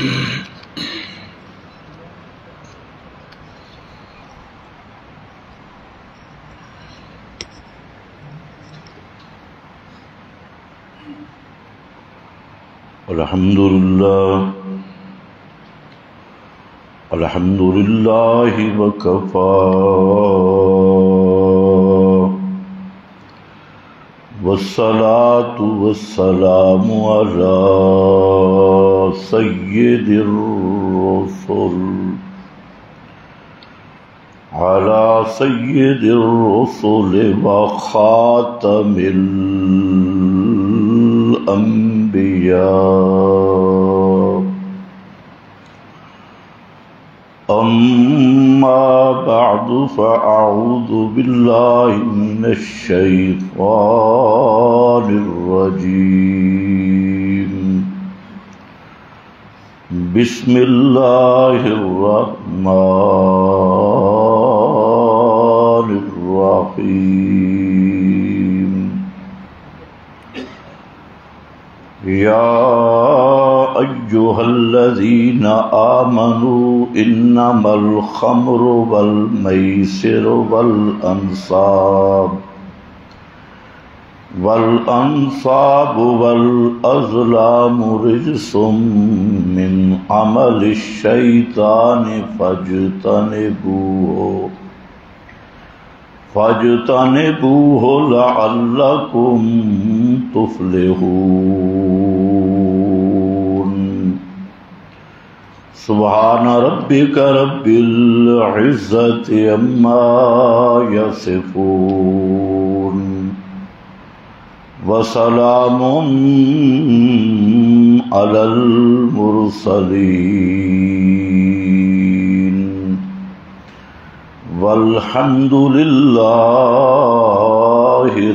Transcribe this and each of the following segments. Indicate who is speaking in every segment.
Speaker 1: الحمد لله وكفى والصلاة والسلام على سيد الرسل وخاتم الأنبياء. أما بعد فأعوذ بالله من الشيطان الرجيم. بسم الله الرحمن الرحيم. يا أيها الذين آمنوا إنما الخمر والميسر والأنصاب والأزلام رجس من عمل الشيطان فاجتنبوه لعلكم تفلحون. سبحان ربك رب العزة عما يصفون وسلام على المرسلين والحمد لله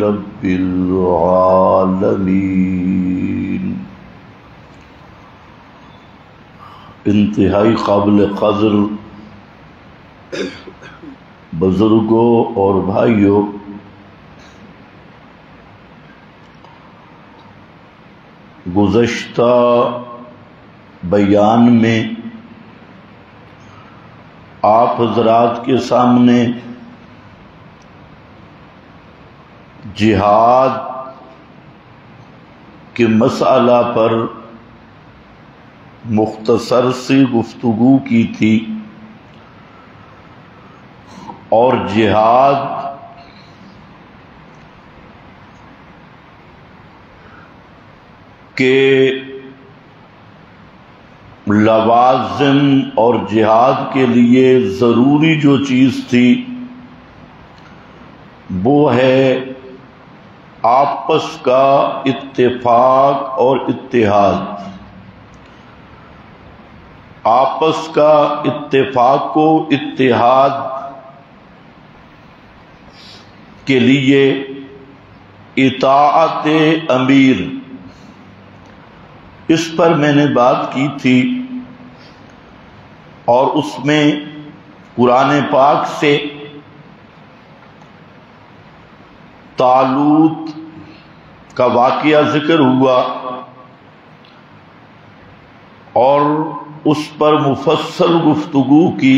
Speaker 1: رب العالمين. انتہائی قابل قدر بزرگوں اور بھائیوں، گزشتہ بیان میں آپ حضرات کے سامنے جہاد کے مسئلہ پر مختصر سی گفتگو کی تھی، اور جہاد کے لوازم اور جہاد کے لیے ضروری جو چیز تھی وہ ہے آپس کا اتفاق اور اتحاد. آپس کا اتفاق و اتحاد کے لیے اطاعت امیر، اس پر میں نے بات کی تھی، اور اس میں قرآن پاک سے طالوت کا واقعہ ذکر ہوا، اور اس پر مفصل گفتگو کی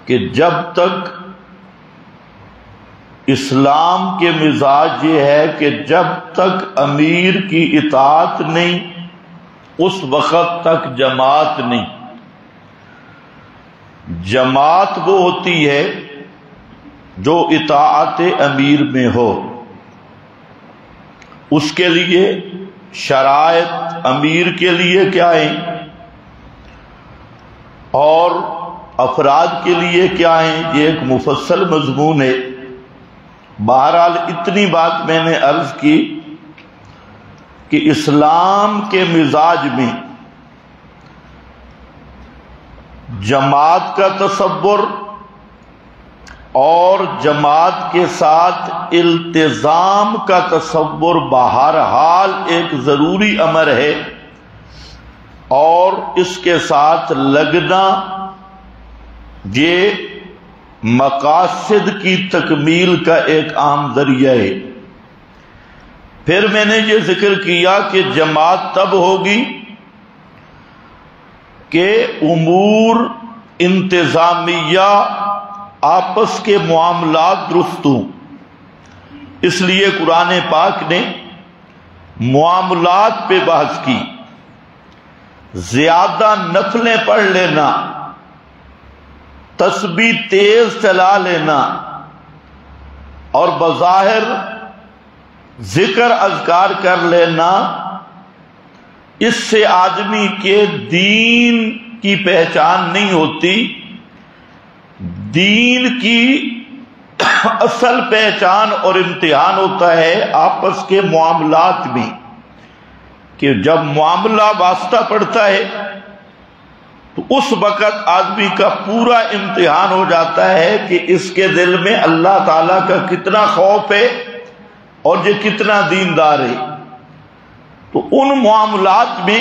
Speaker 1: کہ جب تک اسلام کے مزاج یہ ہے کہ جب تک امیر کی اطاعت نہیں اس وقت تک جماعت نہیں. جماعت وہ ہوتی ہے جو اطاعت امیر میں ہو. اس کے لیے شرائط امیر کے لیے کیا ہیں اور افراد کے لیے کیا ہیں، یہ ایک مفصل مضمون ہے. بہرحال اتنی بات میں نے عرض کی کہ اسلام کے مزاج میں جماعت کا تصور اور جماعت کے ساتھ التزام کا تصور بہرحال ایک ضروری امر ہے، اور اس کے ساتھ لگنا یہ مقاصد کی تکمیل کا ایک عام ذریعہ ہے. پھر میں نے یہ ذکر کیا کہ جماعت تب ہوگی کہ امور انتظامیہ آپس کے معاملات درست ہوں، اس لیے قرآن پاک نے معاملات پہ بحث کی۔ زیادہ نفلیں پڑھ لینا، تسبیح تیز چلا لینا اور بظاہر ذکر اذکار کر لینا، اس سے آدمی کے دین کی پہچان نہیں ہوتی۔ دین کی اصل پہچان اور امتحان ہوتا ہے آپس کے معاملات میں، کہ جب معاملہ واسطہ پڑتا ہے تو اس وقت آدمی کا پورا امتحان ہو جاتا ہے کہ اس کے دل میں اللہ تعالیٰ کا کتنا خوف ہے اور یہ کتنا دیندار ہے۔ تو ان معاملات میں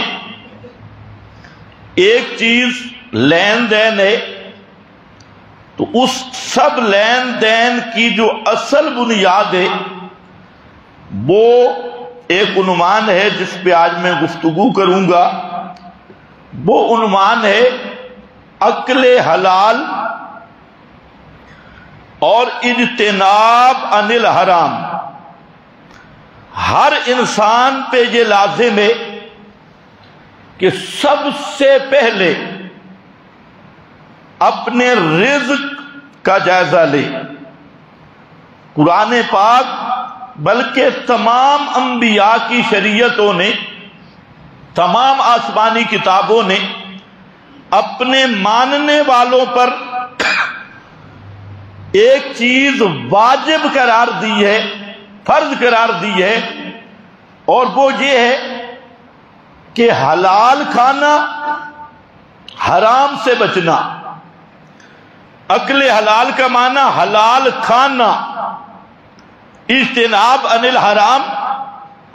Speaker 1: ایک چیز لین دین ہے، تو اس سب لین دین کی جو اصل بنیاد ہے وہ ایک عنوان ہے جس پہ آج میں گفتگو کروں گا۔ وہ عنوان ہے اکل حلال اور اجتناب عن الحرام۔ ہر انسان پہ یہ لازم ہے کہ سب سے پہلے اپنے رزق کا جائزہ لے۔ قرآن پاک بلکہ تمام انبیاء کی شریعتوں نے، تمام آسمانی کتابوں نے اپنے ماننے والوں پر ایک چیز واجب قرار دی ہے، فرض قرار دی ہے، اور وہ یہ ہے کہ حلال کھانا، حرام سے بچنا۔ اکل حلال کا معنی حلال کھانا، اجتناب عن الحرام،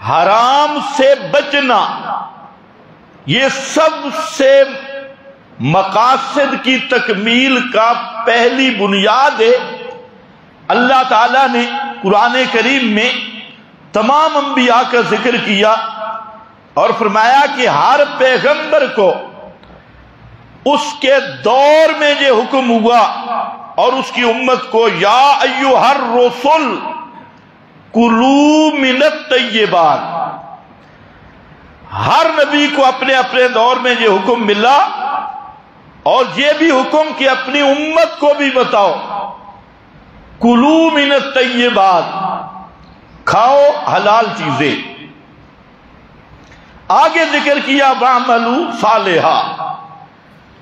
Speaker 1: حرام سے بچنا۔ یہ سب سے مقاصد کی تکمیل کا پہلی بنیاد ہے۔ اللہ تعالیٰ نے قرآن کریم میں تمام انبیاء کا ذکر کیا اور فرمایا کہ ہر پیغمبر کو اس کے دور میں یہ حکم ہوا اور اس کی امت کو، یا ایھا الرسل کلوا من الطیبات۔ ہر نبی کو اپنے اپنے دور میں یہ حکم ملا، اور یہ بھی حکم کہ اپنی امت کو بھی بتاؤ، کلوا من الطیبات، کھاؤ حلال چیزیں۔ آگے ذکر کیا وَاعْمَلُوا صَالِحًا،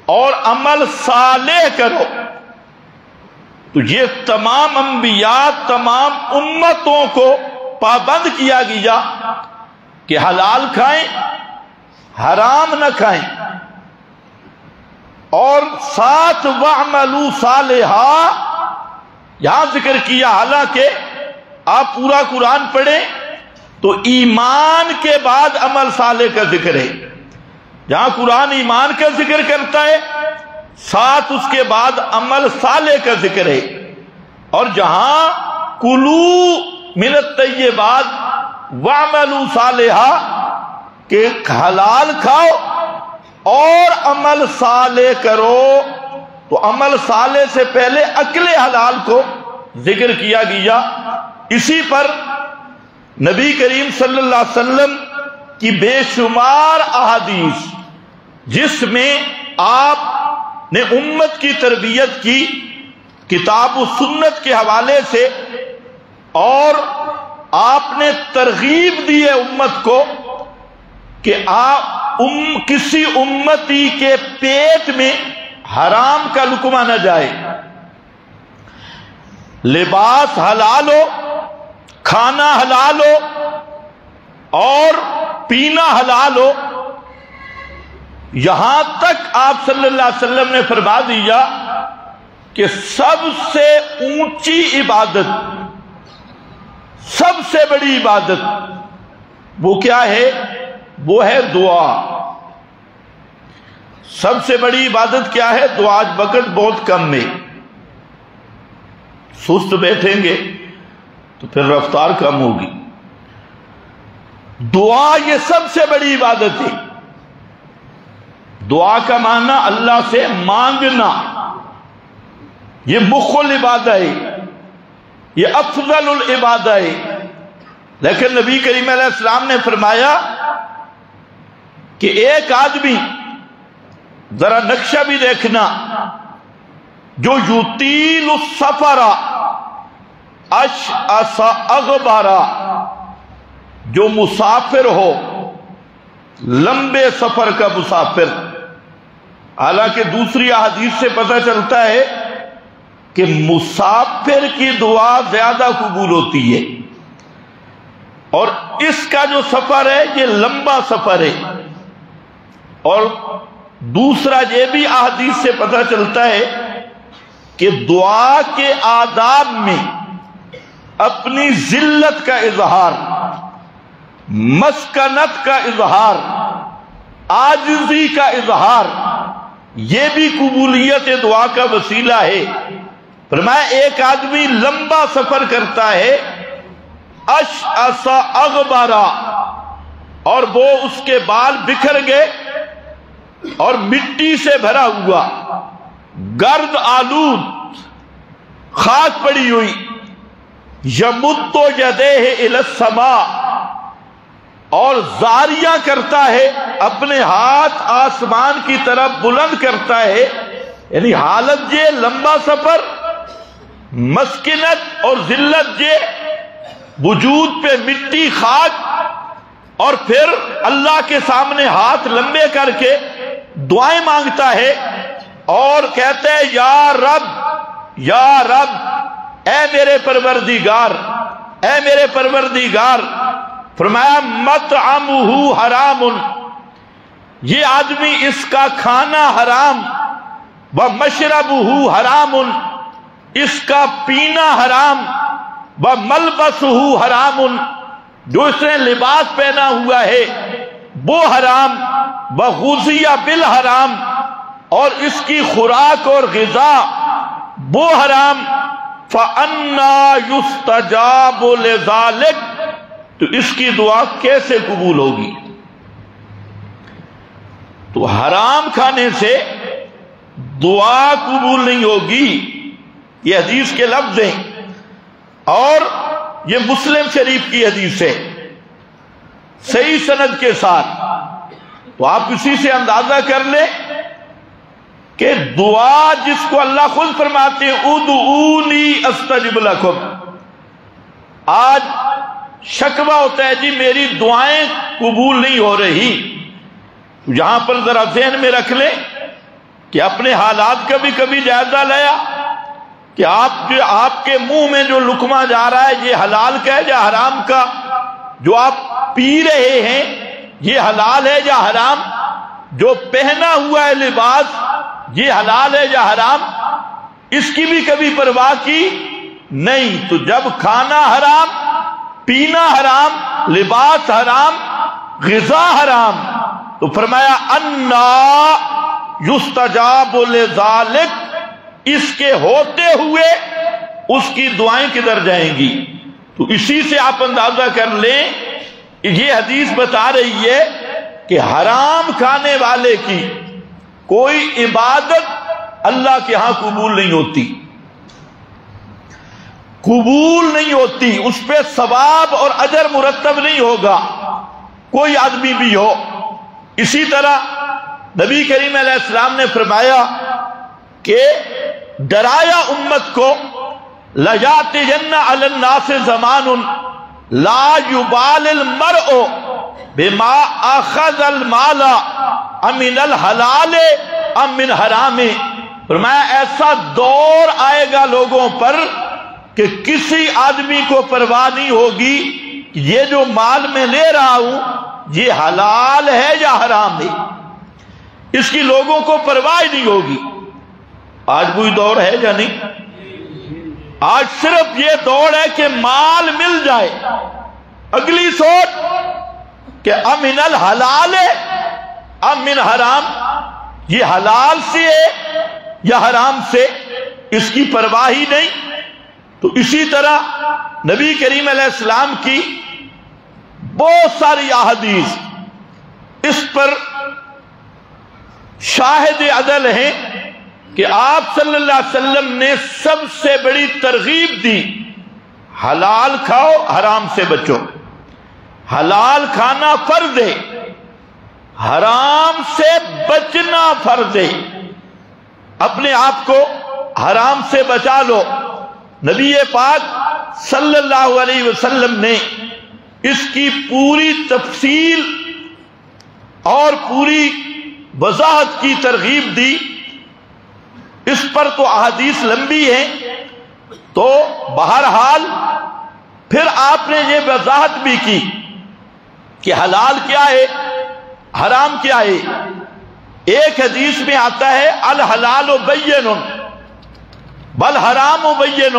Speaker 1: اور عمل صالح کرو۔ تو یہ تمام انبیاء، تمام امتوں کو پابند کیا گیا کہ حلال کھائیں، حرام نہ کھائیں، اور ساتھ وَاعْمَلُوا صَالِحًا یہاں ذکر کیا۔ حالانکہ آپ پورا قرآن پڑھیں تو ایمان کے بعد عمل صالح کا ذکر ہے۔ جہاں قرآن ایمان کا ذکر کرتا ہے، ساتھ اس کے بعد عمل صالح کا ذکر ہے، اور جہاں کلوا من الطیبات وَاعْمَلُوا صَالِحًا کہ حلال کھاؤ اور عمل صالح کرو، تو عمل صالح سے پہلے اکل حلال کو ذکر کیا گیا۔ اسی پر نبی کریم صلی اللہ علیہ وسلم کی بے شمار احادیث، جس میں آپ نے امت کی تربیت کی کتاب و سنت کے حوالے سے، اور آپ نے ترغیب دی ہے امت کو کہ کسی امتی کے پیٹ میں حرام کا لقمہ نہ جائے۔ لباس حلال ہو، کھانا حلال ہو، اور پینا حلال ہو۔ یہاں تک آپ صلی اللہ علیہ وسلم نے فرما دیا کہ سب سے اونچی عبادت، سب سے بڑی عبادت وہ کیا ہے؟ وہ ہے دعا۔ سب سے بڑی عبادت کیا ہے؟ دعا۔ آج وقت بہت کم ہے، سست بیٹھیں گے تو پھر رفتار کم ہوگی۔ دعا یہ سب سے بڑی عبادت ہے۔ دعا کا معنی اللہ سے مانگنا، یہ مخ العبادہ ہے، یہ افضل العبادہ ہے۔ لیکن نبی کریم علیہ السلام نے فرمایا کہ ایک آدمی، ذرا نقشہ بھی دیکھنا، جو یطیل السفر اشعث اغبر، جو مسافر ہو، لمبے سفر کا مسافر۔ حالانکہ دوسری احادیث سے پتہ چلتا ہے کہ مسافر کی دعا زیادہ قبول ہوتی ہے، اور اس کا جو سفر ہے یہ لمبا سفر ہے۔ اور دوسرا یہ بھی احادیث سے پتہ چلتا ہے کہ دعا کے آداب میں اپنی ذلت کا اظہار، مسکنت کا اظہار، عاجزی کا اظہار، یہ بھی قبولیت دعا کا وسیلہ ہے۔ فرمایا ایک آدمی لمبا سفر کرتا ہے، اشعث اغبر، اور وہ اس کے بال بکھر گئے اور مٹی سے بھرا ہوا، گرد آلود، خاک پڑی ہوئی، یمد یدیہ الی السماء، اور زاریاں کرتا ہے، اپنے ہاتھ آسمان کی طرف بلند کرتا ہے۔ یعنی حالت یہ لمبا سفر، مسکنت اور ذلت یہ، وجود پہ مٹی، خاک، اور پھر اللہ کے سامنے ہاتھ لمبے کر کے دعائیں مانگتا ہے اور کہتے ہیں یا رب، یا رب، اے میرے پروردگار، اے میرے پروردگار۔ فرمایا مطعمہ حرام، یہ آدمی، اس کا کھانا حرام، ومشربہ حرام، اس کا پینا حرام، وملبسہ حرام، جو اس نے لباس پہنا ہوا ہے وہ حرام، وغذی بالحرام، اور اس کی خوراک اور غذا وہ حرام، فَأَنَّا يُسْتَجَابُ لِذَالِكَ، تو اس کی دعا کیسے قبول ہوگی؟ تو حرام کھانے سے دعا قبول نہیں ہوگی، یہ حدیث کے لفظ ہیں، اور یہ مسلم شریف کی حدیث ہے صحیح سند کے ساتھ۔ تو آپ اسی سے اندازہ کر لیں کہ دعا جس کو اللہ خود فرماتے ہیں ادعونی استجب لکم، آج شکوہ ہوتا ہے جی میری دعائیں قبول نہیں ہو رہی۔ یہاں پر ذرا ذہن میں رکھ لیں کہ اپنے حالات کا بھی کبھی جائزہ لیا کہ آپ کے منہ میں جو لقمہ جا رہا ہے یہ حلال کا ہے یا حرام کا، جو آپ پی رہے ہیں یہ حلال ہے یا حرام، جو پہنا ہوا ہے لباس یہ حلال ہے یا حرام، اس کی بھی کبھی پرواہ کی نہیں۔ تو جب کھانا حرام، پینا حرام، لباس حرام، غذا حرام، تو فرمایا انا یستجاب لذالک، اس کے ہوتے ہوئے اس کی دعائیں کدھر جائیں گی؟ تو اسی سے آپ اندازہ کر لیں کہ یہ حدیث بتا رہی ہے کہ حرام کھانے والے کی کوئی عبادت اللہ کے ہاں قبول نہیں ہوتی، قبول نہیں ہوتی، اس پہ ثواب اور اجر مرتب نہیں ہوگا، کوئی آدمی بھی ہو۔ اسی طرح نبی کریم علیہ السلام نے فرمایا کہ ڈرایا امت کو لَيَأْتِيَنَّ عَلَى النَّاسِ زَمَانٌ لَا يُبَالِ الْمَرْءُ بِمَا أَخَذَ الْمَالَ أَمِنَ الْحَلَالِ أَم مِّنْ حَرَامِ۔ فرمایا ایسا دور آئے گا لوگوں پر کہ کسی آدمی کو پرواہ نہیں ہوگی کہ یہ جو مال میں لے رہا ہوں یہ حلال ہے یا حرام ہے، اس کی لوگوں کو پرواہ نہیں ہوگی۔ آج کوئی دور ہے یا نہیں؟ آج صرف یہ دوڑ ہے کہ مال مل جائے، اگلی سوچ کہ امن الحلال ام من حرام، یہ حلال سے ہے یا حرام سے، اس کی پرواہ ہی نہیں۔ تو اسی طرح نبی کریم علیہ السلام کی بہت ساری احادیث اس پر شاہد عدل ہیں کہ آپ صلی اللہ علیہ وسلم نے سب سے بڑی ترغیب دی، حلال کھاؤ حرام سے بچو، حلال کھانا فرض ہے، حرام سے بچنا فرض ہے، اپنے آپ کو حرام سے بچا لو۔ نبی پاک صلی اللہ علیہ وسلم نے اس کی پوری تفصیل اور پوری وضاحت کی ترغیب دی۔ اس پر تو احادیث لمبی ہیں، تو بہرحال پھر آپ نے یہ وضاحت بھی کی کہ حلال کیا ہے، حرام کیا ہے۔ ایک حدیث میں آتا ہے الحلال بین والحرام بین،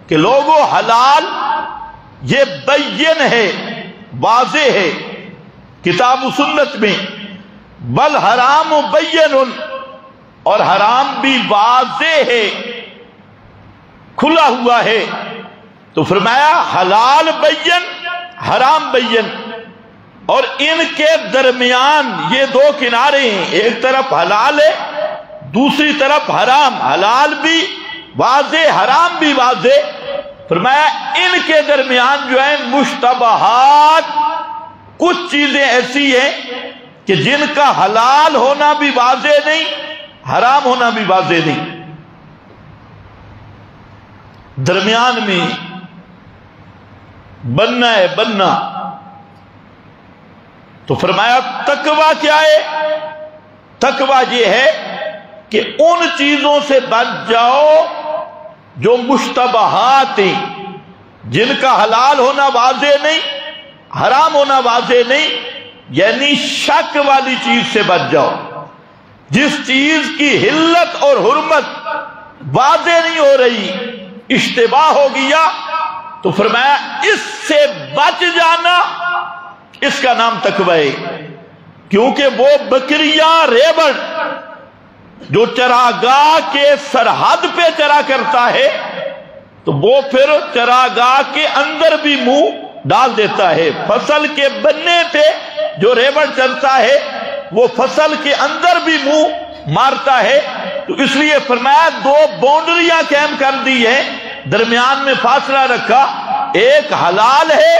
Speaker 1: کہ لوگوں حلال یہ بین ہے، واضح ہے کتاب و سنت میں، بل حرام بین، اور حرام بھی واضح ہے، کھلا ہوا ہے۔ تو فرمایا حلال بین حرام بین، اور ان کے درمیان یہ دو کنارے ہیں، ایک طرف حلال ہے دوسری طرف حرام، حلال بھی واضح حرام بھی واضح۔ فرمایا ان کے درمیان جو ہے مشتبہات، کچھ چیزیں ایسی ہیں کہ جن کا حلال ہونا بھی واضح نہیں، حرام ہونا بھی واضح نہیں، درمیان میں بننا ہے بننا۔ تو فرمایا تقویٰ کیا ہے؟ تقویٰ یہ ہے کہ ان چیزوں سے بچ جاؤ جو مشتبہات ہیں، جن کا حلال ہونا واضح نہیں، حرام ہونا واضح نہیں، یعنی شک والی چیز سے بچ جاؤ۔ جس چیز کی حلت اور حرمت واضح نہیں ہو رہی، اشتباہ ہو گیا، تو فرمایا اس سے بچ جانا، اس کا نام تقویٰ ہے۔ کیونکہ وہ بکریاں ریبڑ جو چراگاہ کے سرحد پہ چرا کرتا ہے، تو وہ پھر چراگاہ کے اندر بھی منہ ڈال دیتا ہے۔ فصل کے بننے پہ جو ریبڑ چلتا ہے وہ فصل کے اندر بھی منہ مارتا ہے۔ تو اس لیے فرمایا دو باؤنڈریاں قائم کر دی ہیں، درمیان میں فاصلہ رکھا، ایک حلال ہے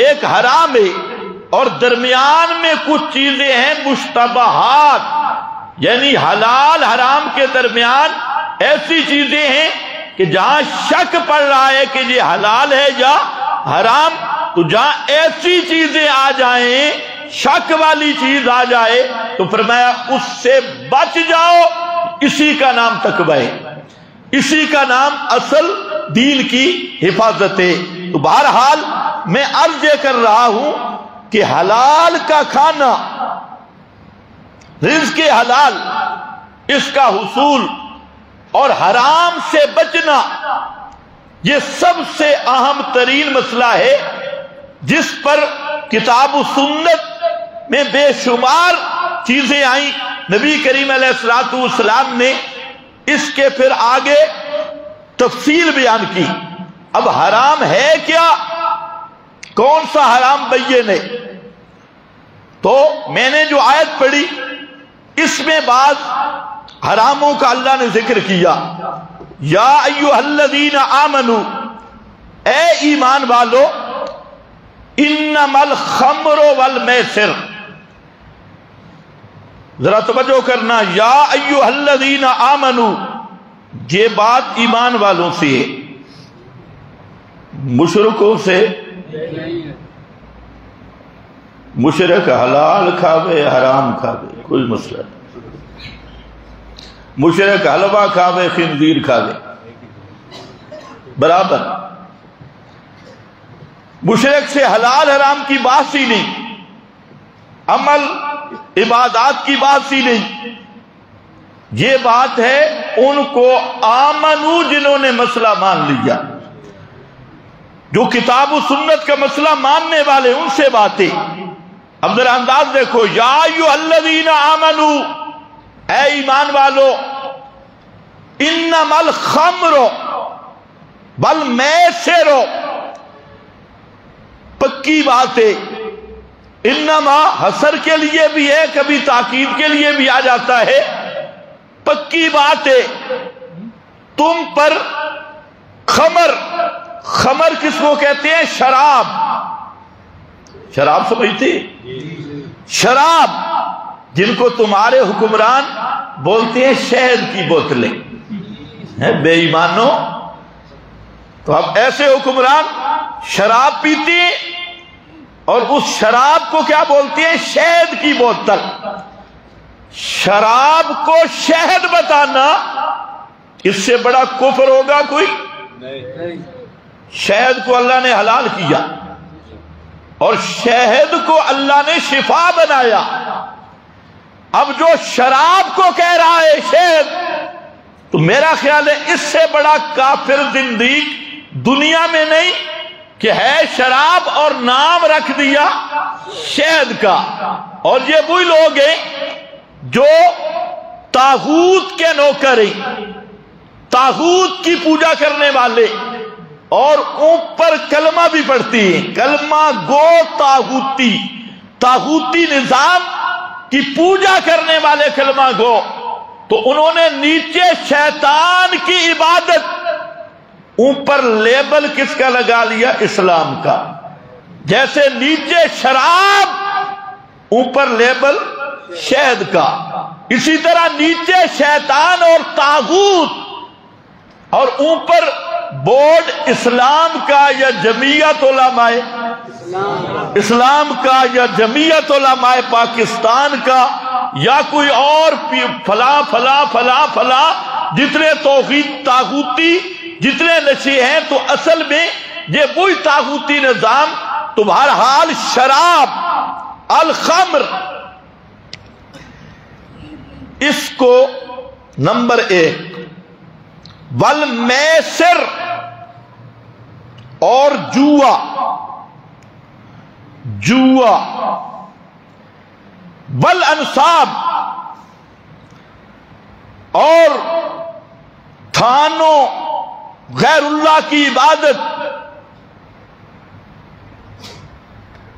Speaker 1: ایک حرام ہے، اور درمیان میں کچھ چیزیں ہیں مشتبہات، یعنی حلال حرام کے درمیان ایسی چیزیں ہیں کہ جہاں شک پڑ رہا ہے کہ یہ حلال ہے یا حرام، تو جہاں ایسی چیزیں آ جائیں، شک والی چیز آ جائے، تو فرمایا اس سے بچ جاؤ۔ اسی کا نام تقویٰ ہے، اسی کا نام اصل دین کی حفاظت ہے۔ تو بہرحال میں عرض یہ کر رہا ہوں کہ حلال کا کھانا، رزق حلال اس کا حصول اور حرام سے بچنا، یہ سب سے اہم ترین مسئلہ ہے، جس پر کتاب و سنت میں بے شمار چیزیں آئیں۔ نبی کریم علیہ السلام نے اس کے پھر آگے تفصیل بیان کی۔ اب حرام ہے کیا، کون سا حرام بین ہے؟ تو میں نے جو آیت پڑھی اس میں بعض حراموں کا اللہ نے ذکر کیا۔ یا ایھا الذین آمنو، اے ایمان والو، انما الخمر والمیسر، ذرا توجہ کرنا، یا ایھا الذین آمنو، یہ بات ایمان والوں سے ہے، مشرکوں سے۔ مشرک حلال کھاوے حرام کھاوے کوئی مسئلہ نہیں، مشرک حلوہ کھاوے خنزیر کھاوے برابر، مشرک سے حلال حرام کی بات ہی نہیں، عمل عبادات کی بات ہی نہیں، یہ بات ہے ان کو آمنو جنہوں نے مسئلہ مان لیا، جو کتاب و سنت کا مسئلہ ماننے والے، ان سے باتیں۔ اب ذرا انداز دیکھو، یا ایھا الذین آمنو، اے ایمان والو، انما الخمر والمیسر، پکی بات ہے، انما حسر کے لیے بھی ہے، کبھی تاکید کے لیے بھی آ جاتا ہے۔ پکی بات ہے تم پر خمر، خمر کس کو کہتے ہیں؟ شراب، شراب سمجھتے؟ شراب جن کو تمہارے حکمران بولتے ہیں شہد کی بوتلیں، بے ایمانو۔ تو اب ایسے حکمران شراب پیتے ہیں اور اس شراب کو کیا بولتے ہیں؟ شہد کی بوتل۔ شراب کو شہد بتانا اس سے بڑا کفر ہوگا کوئی؟ شہد کو اللہ نے حلال کیا اور شہد کو اللہ نے شفا بنایا۔ اب جو شراب کو کہہ رہا ہے شہد، تو میرا خیال ہے اس سے بڑا کافر زندیق دنیا میں نہیں کہ ہے شراب اور نام رکھ دیا شہد کا۔ اور یہ وہی لوگ ہیں جو طاغوت کے نوکر ہیں، طاغوت کی پوجا کرنے والے، اور اوپر کلمہ بھی پڑھتی ہیں، کلمہ گو طاغوتی، طاغوتی نظام کی پوجا کرنے والے کلمہ گو۔ تو انہوں نے نیچے شیطان کی عبادت، اوپر لیبل کس کا لگا لیا؟ اسلام کا۔ جیسے نیچے شراب، اوپر لیبل شہد کا، اسی طرح نیچے شیطان اور طاغوت اور اوپر بورڈ اسلام کا یا جمعیت علماء اسلام کا یا جمعیت علماء پاکستان کا یا کوئی اور فلاں فلاں فلاں فلاں، جتنے توحید طاغوتی جتنے نشے ہیں، تو اصل میں یہ وہی طاغوتی نظام۔ تو بہرحال شراب، الخمر، اس کو نمبر 1 والمیسر اور جوا، جوا والانصاب اور تھانوں غیر اللہ کی عبادت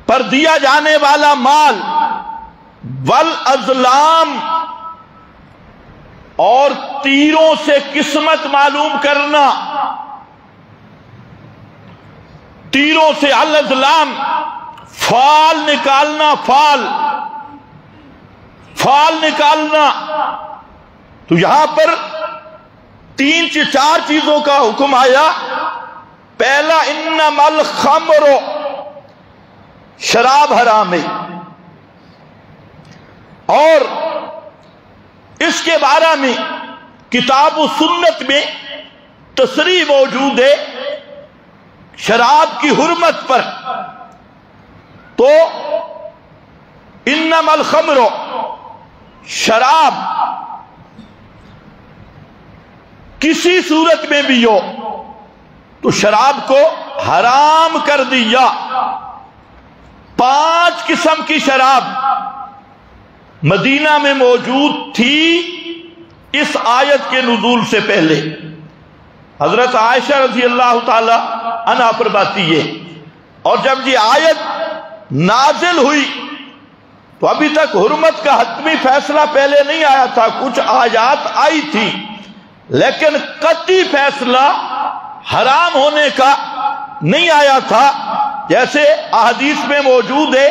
Speaker 1: پر دیا جانے والا مال، والازلام اور تیروں سے قسمت معلوم کرنا، تیروں سے الازلام فال نکالنا، فال نکالنا۔ تو یہاں پر 3-4 چیزوں کا حکم آیا۔ پہلا انما الخمر، شراب حرام ہے، اور اس کے بارے میں کتاب و سنت میں تصریح موجود ہے شراب کی حرمت پر۔ تو انما الخمر، شراب کسی صورت میں بھی ہو تو شراب کو حرام کر دیا۔ 5 قسم کی شراب مدینہ میں موجود تھی اس آیت کے نزول سے پہلے۔ حضرت عائشہ رضی اللہ تعالی عنہا فرماتی ہے، اور جب یہ آیت نازل ہوئی تو ابھی تک حرمت کا حتمی فیصلہ پہلے نہیں آیا تھا، کچھ آیات آئی تھی، لیکن قطعی فیصلہ حرام ہونے کا نہیں آیا تھا۔ جیسے احادیث میں موجود ہے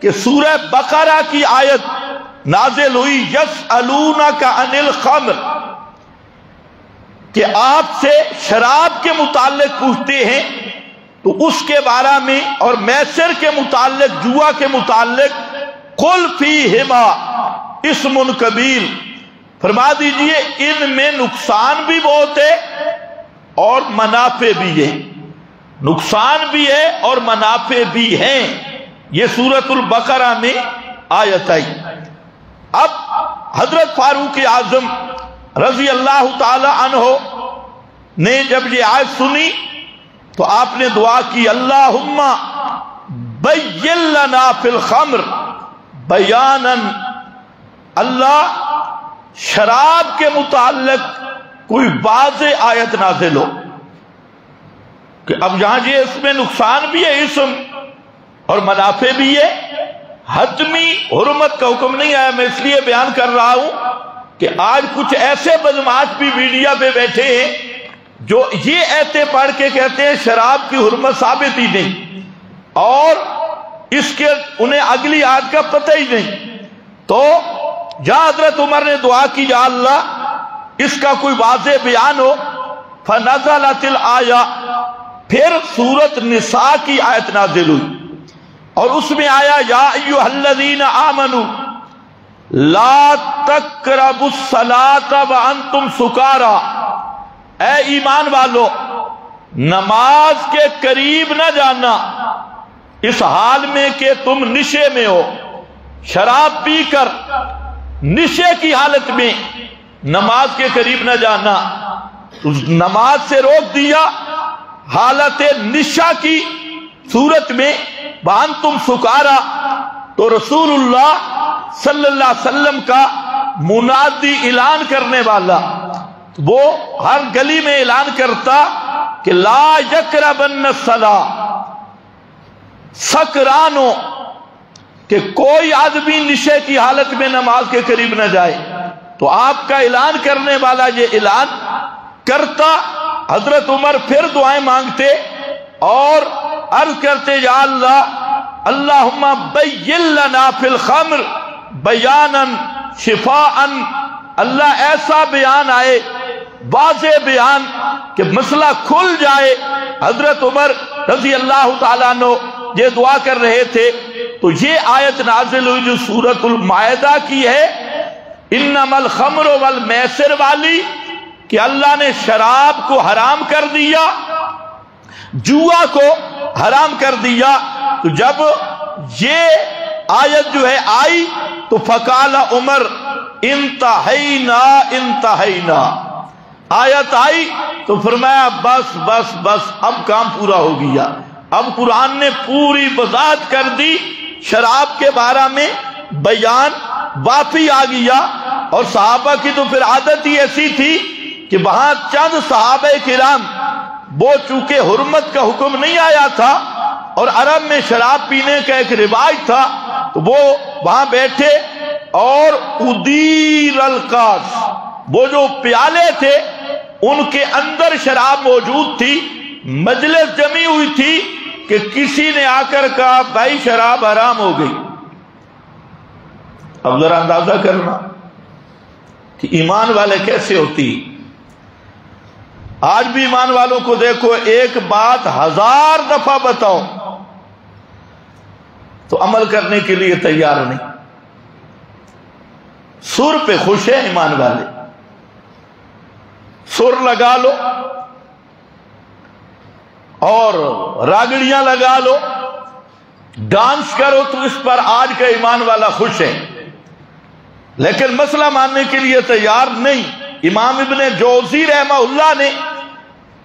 Speaker 1: کہ سورہ بقرہ کی آیت نازل ہوئی، یسألونک عن الخمر، کہ آپ سے شراب کے متعلق پوچھتے ہیں، تو اس کے بارے میں، اور میسر کے متعلق، جوا کے متعلق، قل فیہما اسم کبیر، فرما دیجئے ان میں نقصان بھی بہت ہے اور منافع بھی ہے، نقصان بھی ہے اور منافع بھی ہیں۔ یہ سورۃ البقرہ میں آیت آئی۔ اب حضرت فاروق اعظم رضی اللہ تعالی عنہ نے جب یہ آیت سنی تو آپ نے دعا کی، اللہم بین لنا فی الخمر بیانا، اللہ شراب کے متعلق کوئی واضح آیت نازل ہو کہ اب یہاں یہ اس میں نقصان بھی ہے اسم اور منافع بھی ہے، حتمی حرمت کا حکم نہیں آیا. میں اس لیے بیان کر رہا ہوں کہ آج کچھ ایسے بدمعاش بھی میڈیا پہ بیٹھے ہیں جو یہ ایتے پڑھ کے کہتے ہیں شراب کی حرمت ثابت ہی نہیں، اور اس کے انہیں اگلی آیت کا پتہ ہی نہیں. تو جہاں حضرت عمر نے دعا کی یا اللہ اس کا کوئی واضح بیان ہو، فنزلت الآیہ، پھر سورۃ نساء کی آیت نازل ہوئی اور اس میں آیا یا ایھا الذین آمنوا لا تقربوا الصلاۃ وانتم سکارا، اے ایمان والو نماز کے قریب نہ جانا اس حال میں کہ تم نشے میں ہو. شراب پی کر نشے کی حالت میں نماز کے قریب نہ جانا، نماز سے روک دیا حالت نشا کی صورت میں. وانتم سکارا، تو رسول اللہ صلی اللہ علیہ وسلم کا منادی اعلان کرنے والا وہ ہر گلی میں اعلان کرتا کہ لا یقربن الصلاۃ، سکرانو، کہ کوئی آدمی نشے کی حالت میں نماز کے قریب نہ جائے. تو آپ کا اعلان کرنے والا یہ اعلان کرتا. حضرت عمر پھر دعائیں مانگتے اور عرض کرتے یا اللہ اللہم بین لنا فی الخمر بیانا شفاء، اللہ ایسا بیان آئے، واضح بیان کہ مسئلہ کھل جائے. حضرت عمر رضی اللہ تعالیٰ عنہ یہ دعا کر رہے تھے تو یہ آیت نازل ہوئی جو سورۃ المائدہ کی ہے، انما الخمر والمیسر والی، کہ اللہ نے شراب کو حرام کر دیا، جوا کو حرام کر دیا. تو جب یہ آیت جو ہے آئی تو فقال عمر انتہینا انتہینا، آیت آئی تو فرمایا بس بس بس اب کام پورا ہو گیا. اب قرآن نے پوری وضاحت کر دی، شراب کے بارے میں بیان واپی آ گیا. اور صحابہ کی تو پھر عادت ہی ایسی تھی کہ وہاں چند صحابہ کرام، وہ چونکہ حرمت کا حکم نہیں آیا تھا اور عرب میں شراب پینے کا ایک رواج تھا، تو وہ وہاں بیٹھے اور ادیر الکاس، وہ جو پیالے تھے ان کے اندر شراب موجود تھی. مجلس جمی ہوئی تھی کہ کسی نے آ کر کہا بھائی شراب حرام ہو گئی. اب ذرا اندازہ کرنا کہ ایمان والے کیسے ہوتی. آج بھی ایمان والوں کو دیکھو، ایک بات 1000 دفعہ بتاؤ تو عمل کرنے کے لیے تیار نہیں. سر پہ خوش ہے ایمان والے، سر لگا لو اور راگڑیاں لگا لو، ڈانس کرو تو اس پر آج کا ایمان والا خوش ہے، لیکن مسئلہ ماننے کے لیے تیار نہیں. امام ابن جوزی رحمہ اللہ نے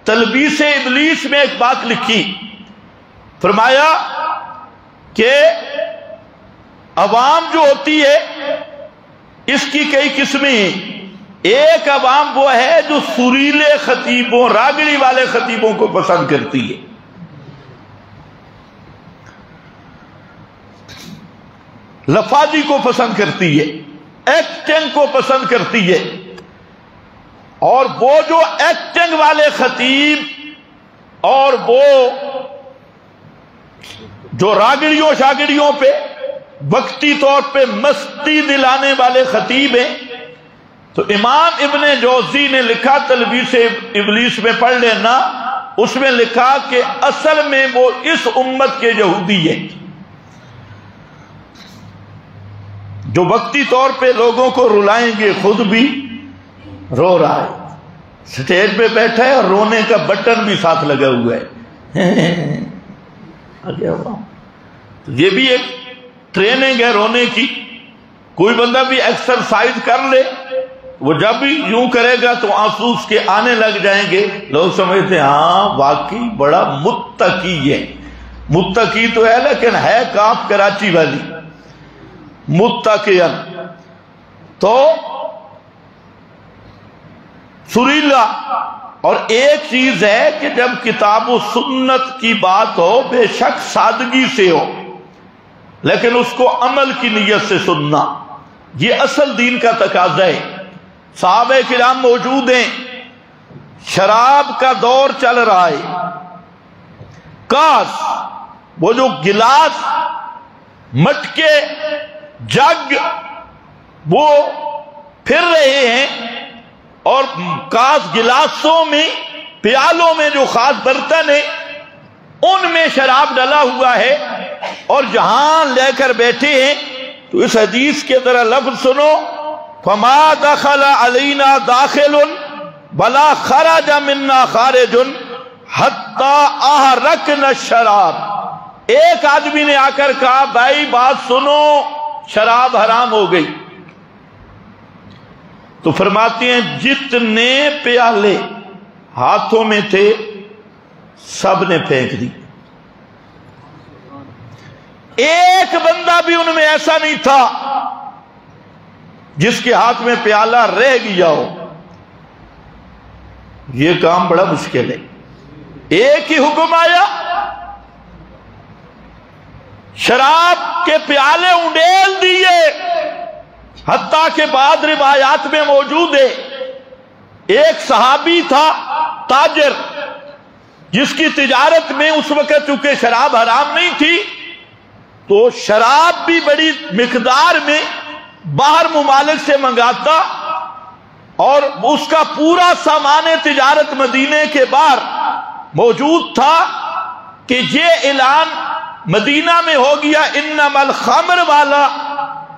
Speaker 1: تلبیس ابلیس میں ایک بات لکھی، فرمایا کہ عوام جو ہوتی ہے اس کی کئی قسمیں ہیں. ایک عوام وہ ہے جو سریلے خطیبوں، راگڑی والے خطیبوں کو پسند کرتی ہے. لفاظی کو پسند کرتی ہے، ایکٹنگ کو پسند کرتی ہے. اور وہ جو ایکٹنگ والے خطیب اور وہ جو راگڑیوں شاگڑیوں پہ وقتی طور پہ مستی دلانے والے خطیب ہیں، تو امام ابن جوزی نے لکھا تلبیس ابلیس میں پڑھ لینا، اس میں لکھا کہ اصل میں وہ اس امت کے یہودی ہیں جو وقتی طور پہ لوگوں کو رلائیں گے، خود بھی رو رہا ہے، سٹیج پہ بیٹھا ہے اور رونے کا بٹن بھی ساتھ لگا ہوا ہے. یہ بھی ایک ٹریننگ ہے رونے کی. کوئی بندہ بھی ایکسرسائز کر لے، وہ جب بھی یوں کرے گا تو آنسو اس کے آنے لگ جائیں گے. لوگ سمجھتے ہیں ہاں واقعی بڑا متقی ہے. متقی تو ہے لیکن ہے کاف کراچی والی متقین. تو سریلا. اور ایک چیز ہے کہ جب کتاب و سنت کی بات ہو بے شک سادگی سے ہو. لیکن اس کو عمل کی نیت سے سننا، یہ اصل دین کا تقاضا ہے۔ صحابہ کرام موجود ہیں، شراب کا دور چل رہا ہے، کاس وہ جو گلاس، مٹکے، جگ وہ پھر رہے ہیں، اور کاس گلاسوں میں، پیالوں میں جو خاص برتن ہیں ان میں شراب ڈلا ہوا ہے، اور جہاں لے کر بیٹھے ہیں تو اس حدیث کے ذرا لفظ سنو، فما دخل علینا داخل ولا خرج منا خارج حتی احرقنا الشراب۔ ایک آدمی نے آ کر کہا بھائی بات سنو، شراب حرام ہو گئی، تو فرماتے ہیں جتنے پیالے ہاتھوں میں تھے سب نے پھینک دی، ایک بندہ بھی ان میں ایسا نہیں تھا جس کے ہاتھ میں پیالہ رہ گیا ہو۔ یہ کام بڑا مشکل ہے۔ ایک ہی حکم آیا، شراب کے پیالے انڈیل دیے، حتیٰ کہ بعض روایات میں موجود ہے ایک صحابی تھا تاجر، جس کی تجارت میں اس وقت چونکہ شراب حرام نہیں تھی تو شراب بھی بڑی مقدار میں باہر ممالک سے منگاتا، اور اس کا پورا سامان تجارت مدینے کے باہر موجود تھا کہ یہ اعلان مدینہ میں ہو گیا انما الخمر والا،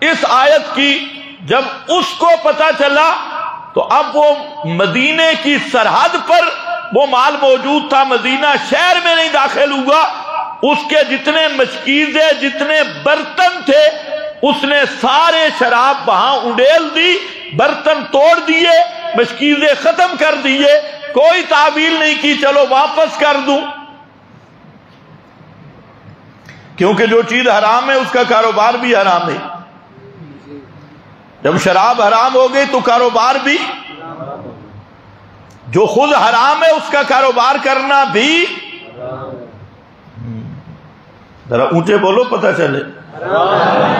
Speaker 1: اس آیت کی جب اس کو پتا چلا تو اب وہ مدینے کی سرحد پر وہ مال موجود تھا، مدینہ شہر میں نہیں داخل ہوا، اس کے جتنے مشکیزیں، جتنے برتن تھے اس نے سارے شراب وہاں انڈیل دی، برتن توڑ دیے، مشکیزیں ختم کر دیے، کوئی تعویل نہیں کی چلو واپس کر دوں، کیونکہ جو چیز حرام ہے اس کا کاروبار بھی حرام ہے۔ جب شراب حرام ہو گئی تو کاروبار بھی، جو خود حرام ہے اس کا کاروبار کرنا بھی، ذرا اونچے بولو پتہ چلے،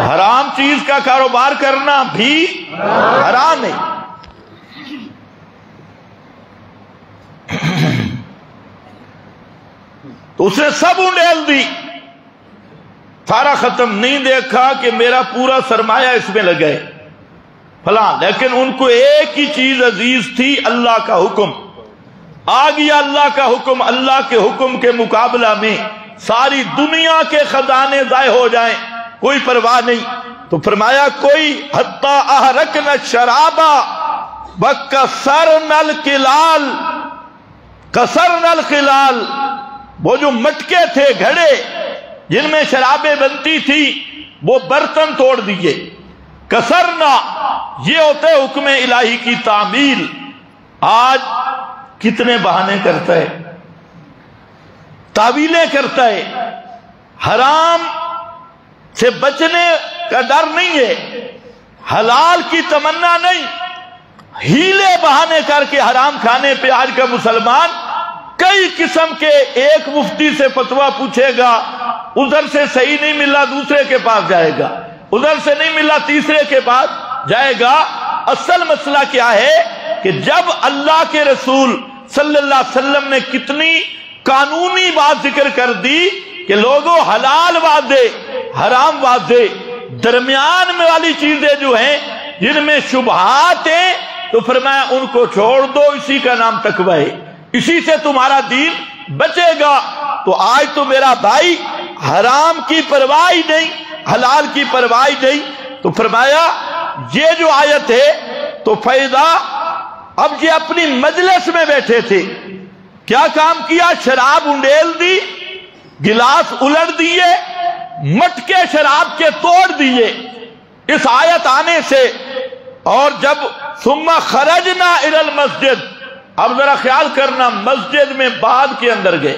Speaker 1: حرام چیز کا کاروبار کرنا بھی حرام ہے۔ تو اس نے سب انڈیل دی، سارا ختم، نہیں دیکھا کہ میرا پورا سرمایہ اس میں لگے فلاں، لیکن ان کو ایک ہی چیز عزیز تھی، اللہ کا حکم آ گیا، اللہ کا حکم، اللہ کے حکم کے مقابلہ میں ساری دنیا کے خزانے ضائع ہو جائیں کوئی پرواہ نہیں۔ تو فرمایا کوئی حتی احرقنا الشرابا وکسرنا القلال، کسرنا القلال، وہ جو مٹکے تھے، گھڑے جن میں شرابیں بنتی تھی، وہ برتن توڑ دیے۔ کسرنا یہ ہوتا ہے حکم الہی کی تعمیل۔ آج کتنے بہانے کرتا ہے، تعویلیں کرتا ہے، حرام سے بچنے کا ڈر نہیں ہے، حلال کی تمنا نہیں، ہیلے بہانے کر کے حرام کھانے پہ آج کا مسلمان کئی قسم کے، ایک مفتی سے فتویٰ پوچھے گا، ادھر سے صحیح نہیں ملا دوسرے کے پاس جائے گا، ادھر سے نہیں ملا تیسرے کے پاس جائے گا۔ اصل مسئلہ کیا ہے کہ جب اللہ کے رسول صلی اللہ علیہ وسلم نے کتنی قانونی بات ذکر کر دی کہ لوگوں حلال وعدے حرام وعدے، درمیان میں والی چیزیں جو ہیں جن میں شبہات ہیں، تو فرمایا ان کو چھوڑ دو، اسی کا نام تقوی ہے، اسی سے تمہارا دین بچے گا۔ تو آج تو میرا بھائی حرام کی پرواہ نہیں، حلال کی پرواہ نہیں۔ تو فرمایا یہ جو آیت ہے تو فیضا، اب یہ اپنی مجلس میں بیٹھے تھے، کیا کام کیا؟ شراب انڈیل دی، گلاس الٹ دیے، مٹکے شراب کے توڑ دیے اس آیت آنے سے۔ اور جب ثم خرجنا الی المسجد، اب ذرا خیال کرنا، مسجد میں بعد کے اندر گئے،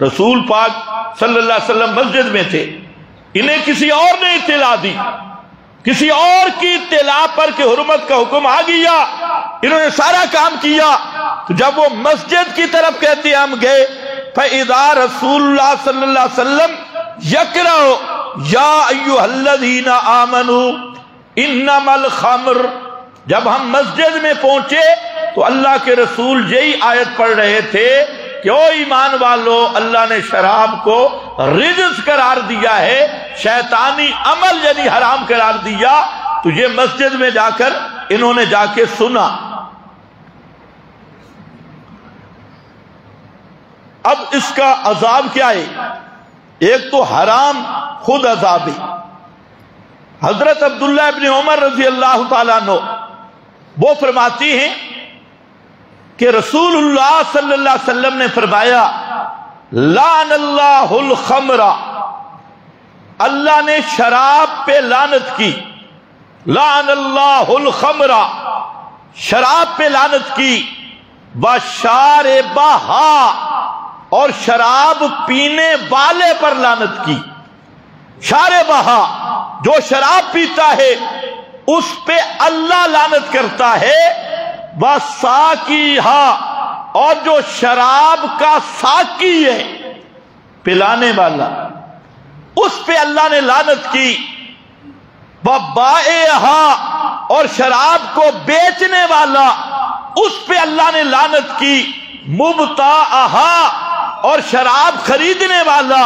Speaker 1: رسول پاک صلی اللہ علیہ وسلم مسجد میں تھے، انہیں کسی اور نے اطلاع دی، کسی اور کی اطلاع پر کہ حرمت کا حکم آ گیا، انہوں نے سارا کام کیا۔ تو جب وہ مسجد کی طرف کہتے ہم گئے، فَإِذَا رسول اللہ صلی اللہ علیہ وسلم یقرأ، یا ایھا الذین آمنوا انما الخمر، جب ہم مسجد میں پہنچے تو اللہ کے رسول یہی آیت پڑھ رہے تھے کہ او ایمان والو، اللہ نے شراب کو رجس قرار دیا ہے، شیطانی عمل یعنی حرام قرار دیا۔ تو یہ مسجد میں جا کر انہوں نے جا کے سنا۔ اب اس کا عذاب کیا ہے؟ ایک تو حرام خود عذاب ہے۔ حضرت عبداللہ ابن عمر رضی اللہ تعالیٰ عنہ وہ فرماتی ہیں کہ رسول اللہ صلی اللہ علیہ وسلم نے فرمایا لعن اللہ الخمر، اللہ نے شراب پہ لعنت کی، لعن اللہ الخمر، شراب پہ لعنت کی، وشاربہا، اور شراب پینے والے پر لعنت کی۔ شاربہا، جو شراب پیتا ہے اس پہ اللہ لعنت کرتا ہے، وساقیہا، اور جو شراب کا ساقی ہے، پلانے والا، اس پہ اللہ نے لعنت کی۔ وبائعہا، اور شراب کو بیچنے والا، اس پہ اللہ نے لعنت کی۔ مبتاعہا، اور شراب خریدنے والا،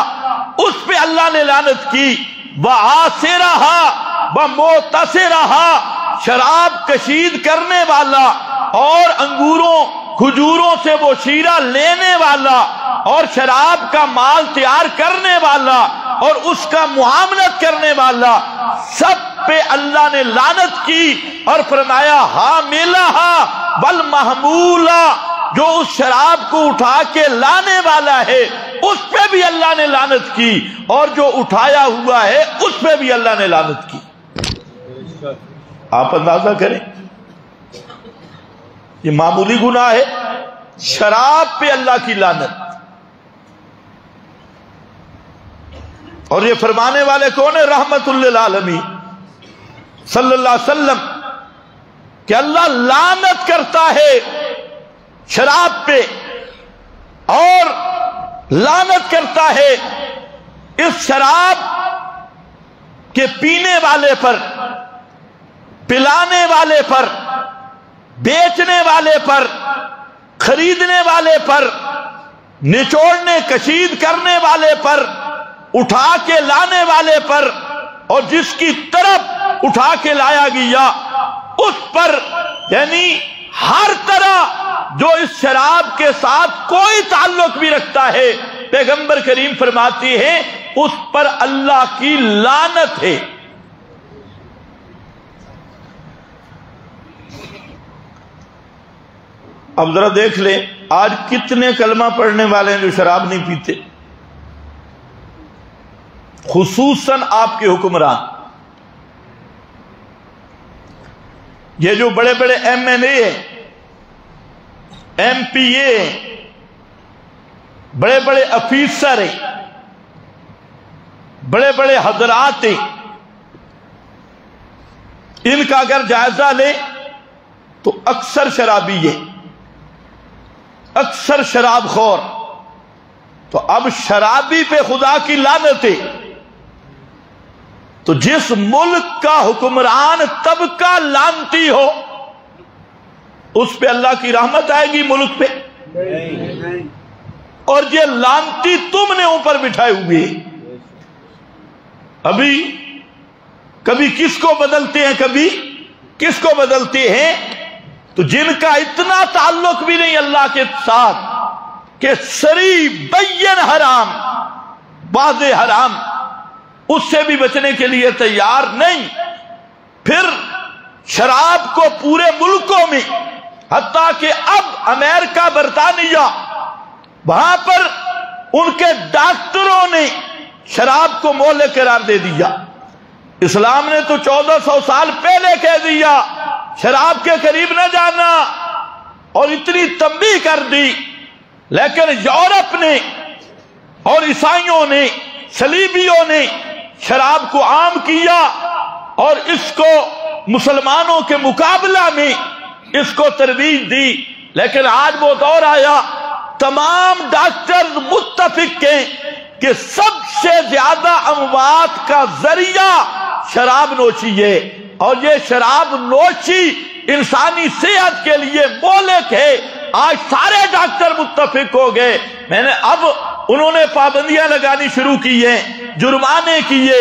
Speaker 1: اس پہ اللہ نے لعنت کی۔ وعاصرہا ومعتصرہا، شراب کشید کرنے والا اور انگوروں کھجوروں سے وہ شیرہ لینے والا اور شراب کا مال تیار کرنے والا اور اس کا معاملت کرنے والا، سب پہ اللہ نے لعنت کی اور فرمایا حاملہا والمحمولہ، جو اس شراب کو اٹھا کے لانے والا ہے اس پہ بھی اللہ نے لعنت کی، اور جو اٹھایا ہوا ہے اس پہ بھی اللہ نے لعنت کی۔ آپ اندازہ کریں، یہ معمولی گناہ ہے، شراب پہ اللہ کی لعنت۔ اور یہ فرمانے والے کون ہیں؟ رحمت للعالمین صلی اللہ علیہ وسلم، کہ اللہ لعنت کرتا ہے شراب پہ اور لعنت کرتا ہے اس شراب کے پینے والے پر، پلانے والے پر، بیچنے والے پر، خریدنے والے پر، نچوڑنے کشید کرنے والے پر، اٹھا کے لانے والے پر، اور جس کی طرف اٹھا کے لایا گیا اس پر، یعنی ہر طرح جو اس شراب کے ساتھ کوئی تعلق بھی رکھتا ہے، پیغمبر کریم فرماتی ہے اس پر اللہ کی لعنت ہے۔ اب ذرا دیکھ لیں آج کتنے کلمہ پڑھنے والے ہیں جو شراب نہیں پیتے، خصوصاً آپ کے حکمران، یہ جو بڑے بڑے ایم این اے ہیں، ایم پی اے ہیں، بڑے بڑے افیسر ہیں، بڑے بڑے حضرات ہیں، ان کا اگر جائزہ لیں تو اکثر شرابی ہیں، اکثر شراب خور۔ تو اب شرابی پہ خدا کی لعنت ہے، تو جس ملک کا حکمران طبقہ لعنتی ہو اس پہ اللہ کی رحمت آئے گی ملک پہ؟ اور یہ لعنتی تم نے اوپر بٹھائے ہوئے، ابھی کبھی کس کو بدلتے ہیں کبھی کس کو بدلتے ہیں، تو جن کا اتنا تعلق بھی نہیں اللہ کے ساتھ کہ سری بین حرام، واضح حرام، اس سے بھی بچنے کے لیے تیار نہیں، پھر شراب کو پورے ملکوں میں، حتیٰ کہ اب امریکہ برطانیہ، وہاں پر ان کے ڈاکٹروں نے شراب کو مہلک قرار دے دیا۔ اسلام نے تو 1400 سال پہلے کہہ دیا شراب کے قریب نہ جانا، اور اتنی تنبیہ کر دی، لیکن یورپ نے اور عیسائیوں نے، صلیبیوں نے شراب کو عام کیا اور اس کو مسلمانوں کے مقابلہ میں اس کو ترویج دی۔ لیکن آج وہ دور آیا، تمام ڈاکٹر متفق ہیں کہ سب سے زیادہ اموات کا ذریعہ شراب نوشی ہے، اور یہ شراب نوشی انسانی صحت کے لیے مہلک ہے۔ آج سارے ڈاکٹر متفق ہو گئے، اب انہوں نے پابندیاں لگانی شروع کی ہیں، جرمانے کیے،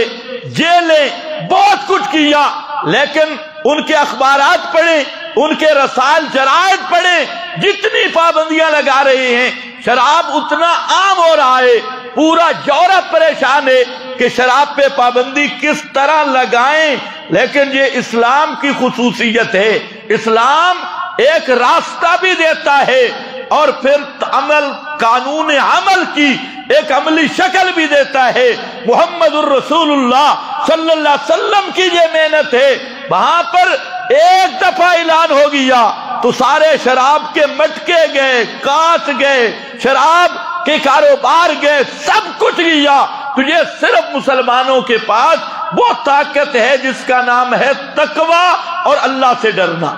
Speaker 1: جیلیں، بہت کچھ کیا، لیکن ان کے اخبارات پڑھیں، ان کے رسائل جرائد پڑھیں، جتنی پابندیاں لگا رہے ہیں شراب اتنا عام ہو رہا ہے۔ پورا یورپ پریشان ہے کہ شراب پہ پابندی کس طرح لگائیں، لیکن یہ اسلام کی خصوصیت ہے۔ اسلام ایک راستہ بھی دیتا ہے اور پھر قانون عمل کی ایک عملی شکل بھی دیتا ہے۔ محمد الرسول اللہ صلی اللہ علیہ وسلم کی یہ محنت ہے، وہاں پر ایک دفعہ اعلان ہو گیا تو سارے شراب کے مٹکے گئے، کانچ گئے، شراب کے کاروبار گئے، سب کچھ گیا۔ تو یہ صرف مسلمانوں کے پاس وہ طاقت ہے جس کا نام ہے تقوی اور اللہ سے ڈرنا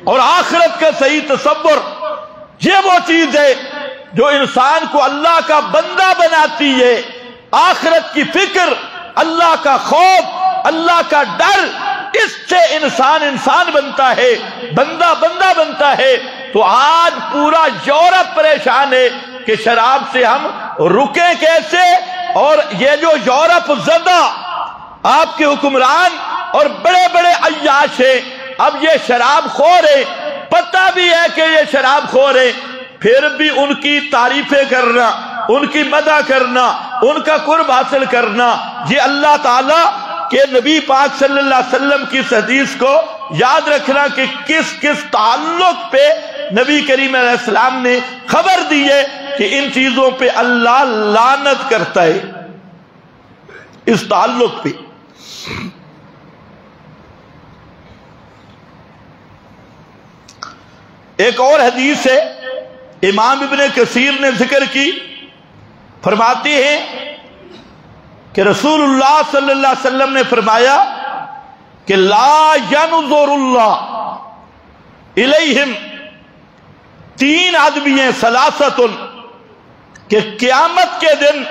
Speaker 1: اور آخرت کا صحیح تصور۔ یہ وہ چیز ہے جو انسان کو اللہ کا بندہ بناتی ہے۔ آخرت کی فکر، اللہ کا خوف، اللہ کا ڈر، اس سے انسان بنتا ہے، بندہ بنتا ہے۔ تو آج پورا یورپ پریشان ہے کہ شراب سے ہم رکیں کیسے، اور یہ جو یورپ زدہ آپ کے حکمران اور بڑے بڑے عیاش ہیں، اب یہ شراب خور ہیں، پتہ بھی ہے کہ یہ شراب خور ہیں، پھر بھی ان کی تعریفیں کرنا، ان کی مدح کرنا، ان کا قرب حاصل کرنا، یہ اللہ تعالیٰ کہ نبی پاک صلی اللہ علیہ وسلم کی حدیث کو یاد رکھنا کہ کس کس تعلق پہ نبی کریم علیہ السلام نے خبر دی ہے کہ ان چیزوں پہ اللہ لعنت کرتا ہے، اس تعلق پہ۔ ایک اور حدیث ہے، امام ابن کثیر نے ذکر کی، فرماتے ہیں کہ رسول اللہ صلی اللہ علیہ وسلم نے فرمایا کہ لا ینظر اللہ الیہم، تین آدمی ہیں، ثلاثۃ، کہ قیامت کے دن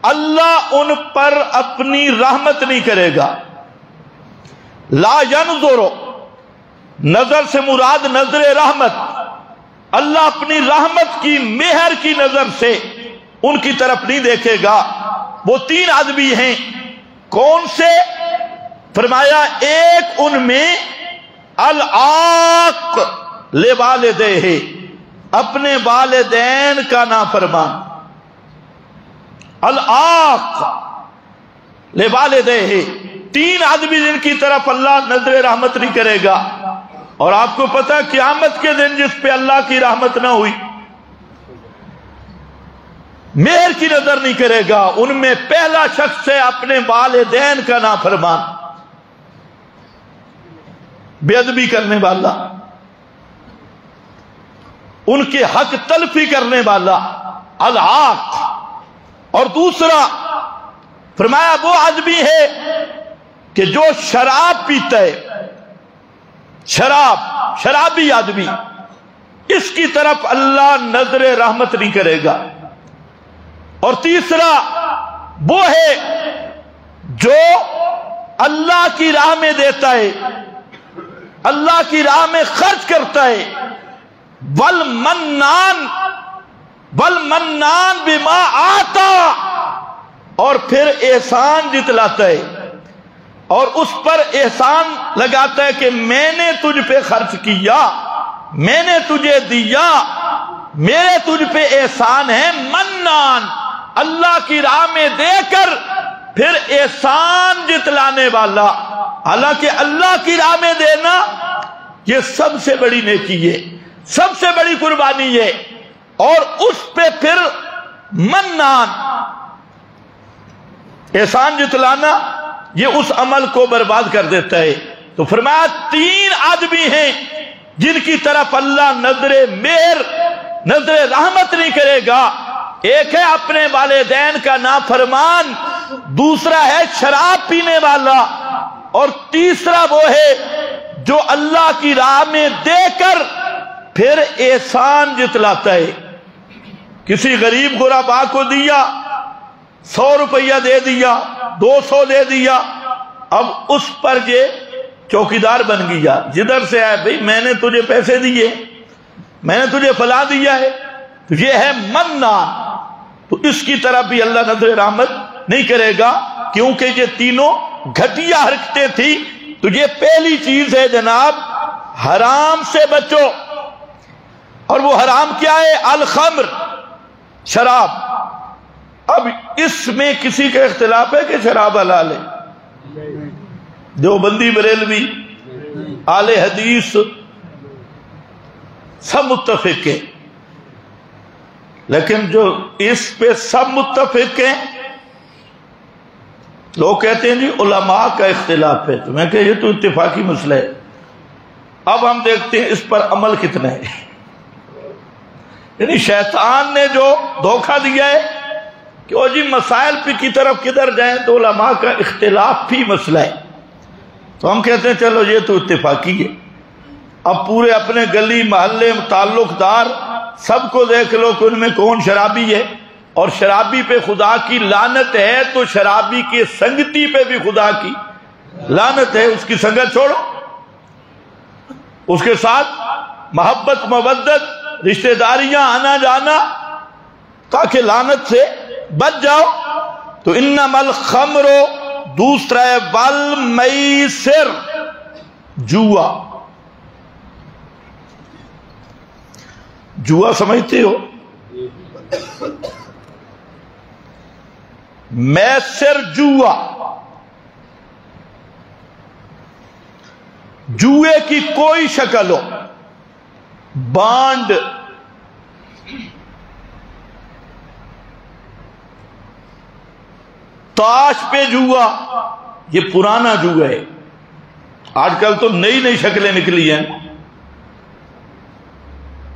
Speaker 1: اللہ ان پر اپنی رحمت نہیں کرے گا۔ لا ینظر، نظر سے مراد نظر رحمت، اللہ اپنی رحمت کی مہر کی نظر سے ان کی طرف نہیں دیکھے گا۔ وہ تین آدمی ہیں، کون سے؟ فرمایا ایک ان میں العاق لوالدیہ، اپنے والدین کا نافرمان، العاق لوالدیہ، تین آدمی جن کی طرف اللہ نظر رحمت نہیں کرے گا۔ اور آپ کو پتہ قیامت کے دن جس پہ اللہ کی رحمت نہ ہوئی، مہر کی نظر نہیں کرے گا، ان میں پہلا شخص ہے اپنے والدین کا نافرمان، بے ادبی کرنے والا، ان کے حق تلفی کرنے والا، العاق۔ اور دوسرا فرمایا وہ آدمی ہے کہ جو شراب پیتا ہے، شرابی آدمی، اس کی طرف اللہ نظر رحمت نہیں کرے گا۔ اور تیسرا وہ ہے جو اللہ کی راہ میں دیتا ہے، اللہ کی راہ میں خرچ کرتا ہے، والمنان بما آتا، اور پھر احسان جتلاتا ہے اور اس پر احسان لگاتا ہے کہ میں نے تجھ پہ خرچ کیا، میں نے تجھے دیا، میرے تجھ پہ احسان ہے۔ منان، اللہ کی راہ میں دے کر پھر احسان جتلانے والا۔ حالانکہ اللہ کی راہ میں دینا یہ سب سے بڑی نیکی ہے، سب سے بڑی قربانی ہے، اور اس پہ پھر منان، احسان جتلانا، یہ اس عمل کو برباد کر دیتا ہے۔ تو فرمایا تین آدمی ہیں جن کی طرف اللہ نظر مہر، نظر رحمت نہیں کرے گا۔ ایک ہے اپنے والدین کا نافرمان، دوسرا ہے شراب پینے والا، اور تیسرا وہ ہے جو اللہ کی راہ میں دے کر پھر احسان جتلاتا ہے کسی غریب غربا کو دیا، 100 روپیہ دے دیا، 200 دے دیا، اب اس پر یہ چوکیدار بن گیا، جدھر سے آئے بھئی میں نے تجھے پیسے دیے، میں نے تجھے فلاں دیا ہے، تو یہ ہے مننا، تو اس کی طرف بھی اللہ نظر رحمت نہیں کرے گا، کیونکہ یہ تینوں گھٹیا حرکتیں تھی۔ تو یہ پہلی چیز ہے جناب، حرام سے بچو، اور وہ حرام کیا ہے؟ الخمر، شراب۔ اب اس میں کسی کا اختلاف ہے کہ شراب حلال ہے؟ دیوبندی، بریلوی، اہل حدیث سب متفق ہیں، لیکن جو اس پہ سب متفق ہیں، لوگ کہتے ہیں جی علماء کا اختلاف ہے، تو میں کہ یہ تو اتفاقی مسئلہ ہے۔ اب ہم دیکھتے ہیں اس پر عمل کتنا ہے۔ یعنی شیطان نے جو دھوکہ دیا ہے کہ وہ جی مسائل پہ کی طرف کدھر جائیں تو علماء کا اختلاف بھی مسئلہ ہے، تو ہم کہتے ہیں چلو یہ تو اتفاقی ہے۔ اب پورے اپنے گلی محلے تعلق دار سب کو دیکھ لو کہ ان میں کون شرابی ہے، اور شرابی پہ خدا کی لعنت ہے، تو شرابی کی سنگتی پہ بھی خدا کی لعنت ہے۔ اس کی سنگت چھوڑو، اس کے ساتھ محبت، مودت، رشتہ داریاں، آنا جانا، تاکہ لعنت سے بچ جاؤ۔ تو انما الخمر، دوسرا ہے والمیسر، جوا۔ جوا سمجھتے ہو؟ میسر، جوا، جوئے کی کوئی شکل ہو، بانڈ، تاش پہ جوا، یہ پرانا جوا ہے۔ آج کل تو نئی نئی شکلیں نکلی ہیں۔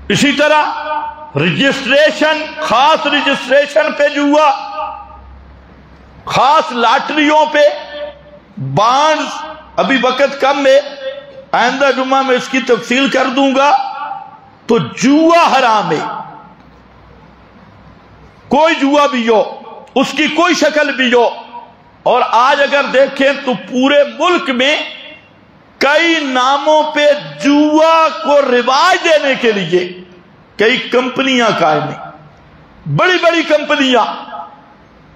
Speaker 1: اسی طرح رجسٹریشن، خاص رجسٹریشن پہ جوا، خاص لاٹریوں پہ، بانڈز۔ ابھی وقت کم ہے، آئندہ جمعہ میں اس کی تفصیل کر دوں گا۔ تو جوا حرام ہے، کوئی جوا بھی ہو، اس کی کوئی شکل بھی ہو۔ اور آج اگر دیکھیں تو پورے ملک میں کئی ناموں پہ جوا کو رواج دینے کے لیے کئی کمپنیاں قائم ہیں، بڑی بڑی کمپنیاں،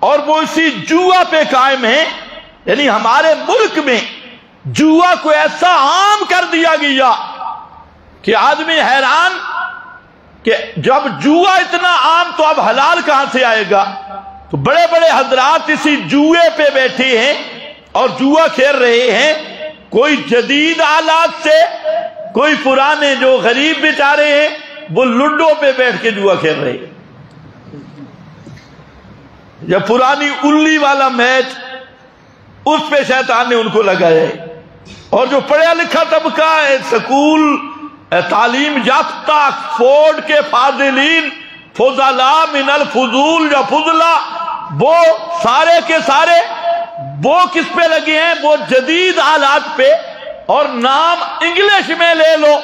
Speaker 1: اور وہ اسی جوا پہ قائم ہیں۔ یعنی ہمارے ملک میں جوا کو ایسا عام کر دیا گیا کہ آدمی حیران کہ جب جوا اتنا عام تو اب حلال کہاں سے آئے گا؟ تو بڑے بڑے حضرات اسی جوئے پہ بیٹھے ہیں اور جوا کھیل رہے ہیں، کوئی جدید آلات سے، کوئی پرانے جو غریب بیچارے ہیں وہ لڈو پہ بیٹھ کے جوا کھیل رہے ہیں، یا پرانی الی والا میچ، اس پہ شیطان نے ان کو لگایا ہے۔ اور جو پڑھا لکھا طبقہ ہے، سکول، تعلیم یافتہ، آکسفورڈ کے فاضلین، فضلاء من الفضول یا فضلہ، وہ سارے کے سارے وہ کس پہ لگے ہیں؟ وہ جدید آلات پہ، اور نام انگلش میں لے لو،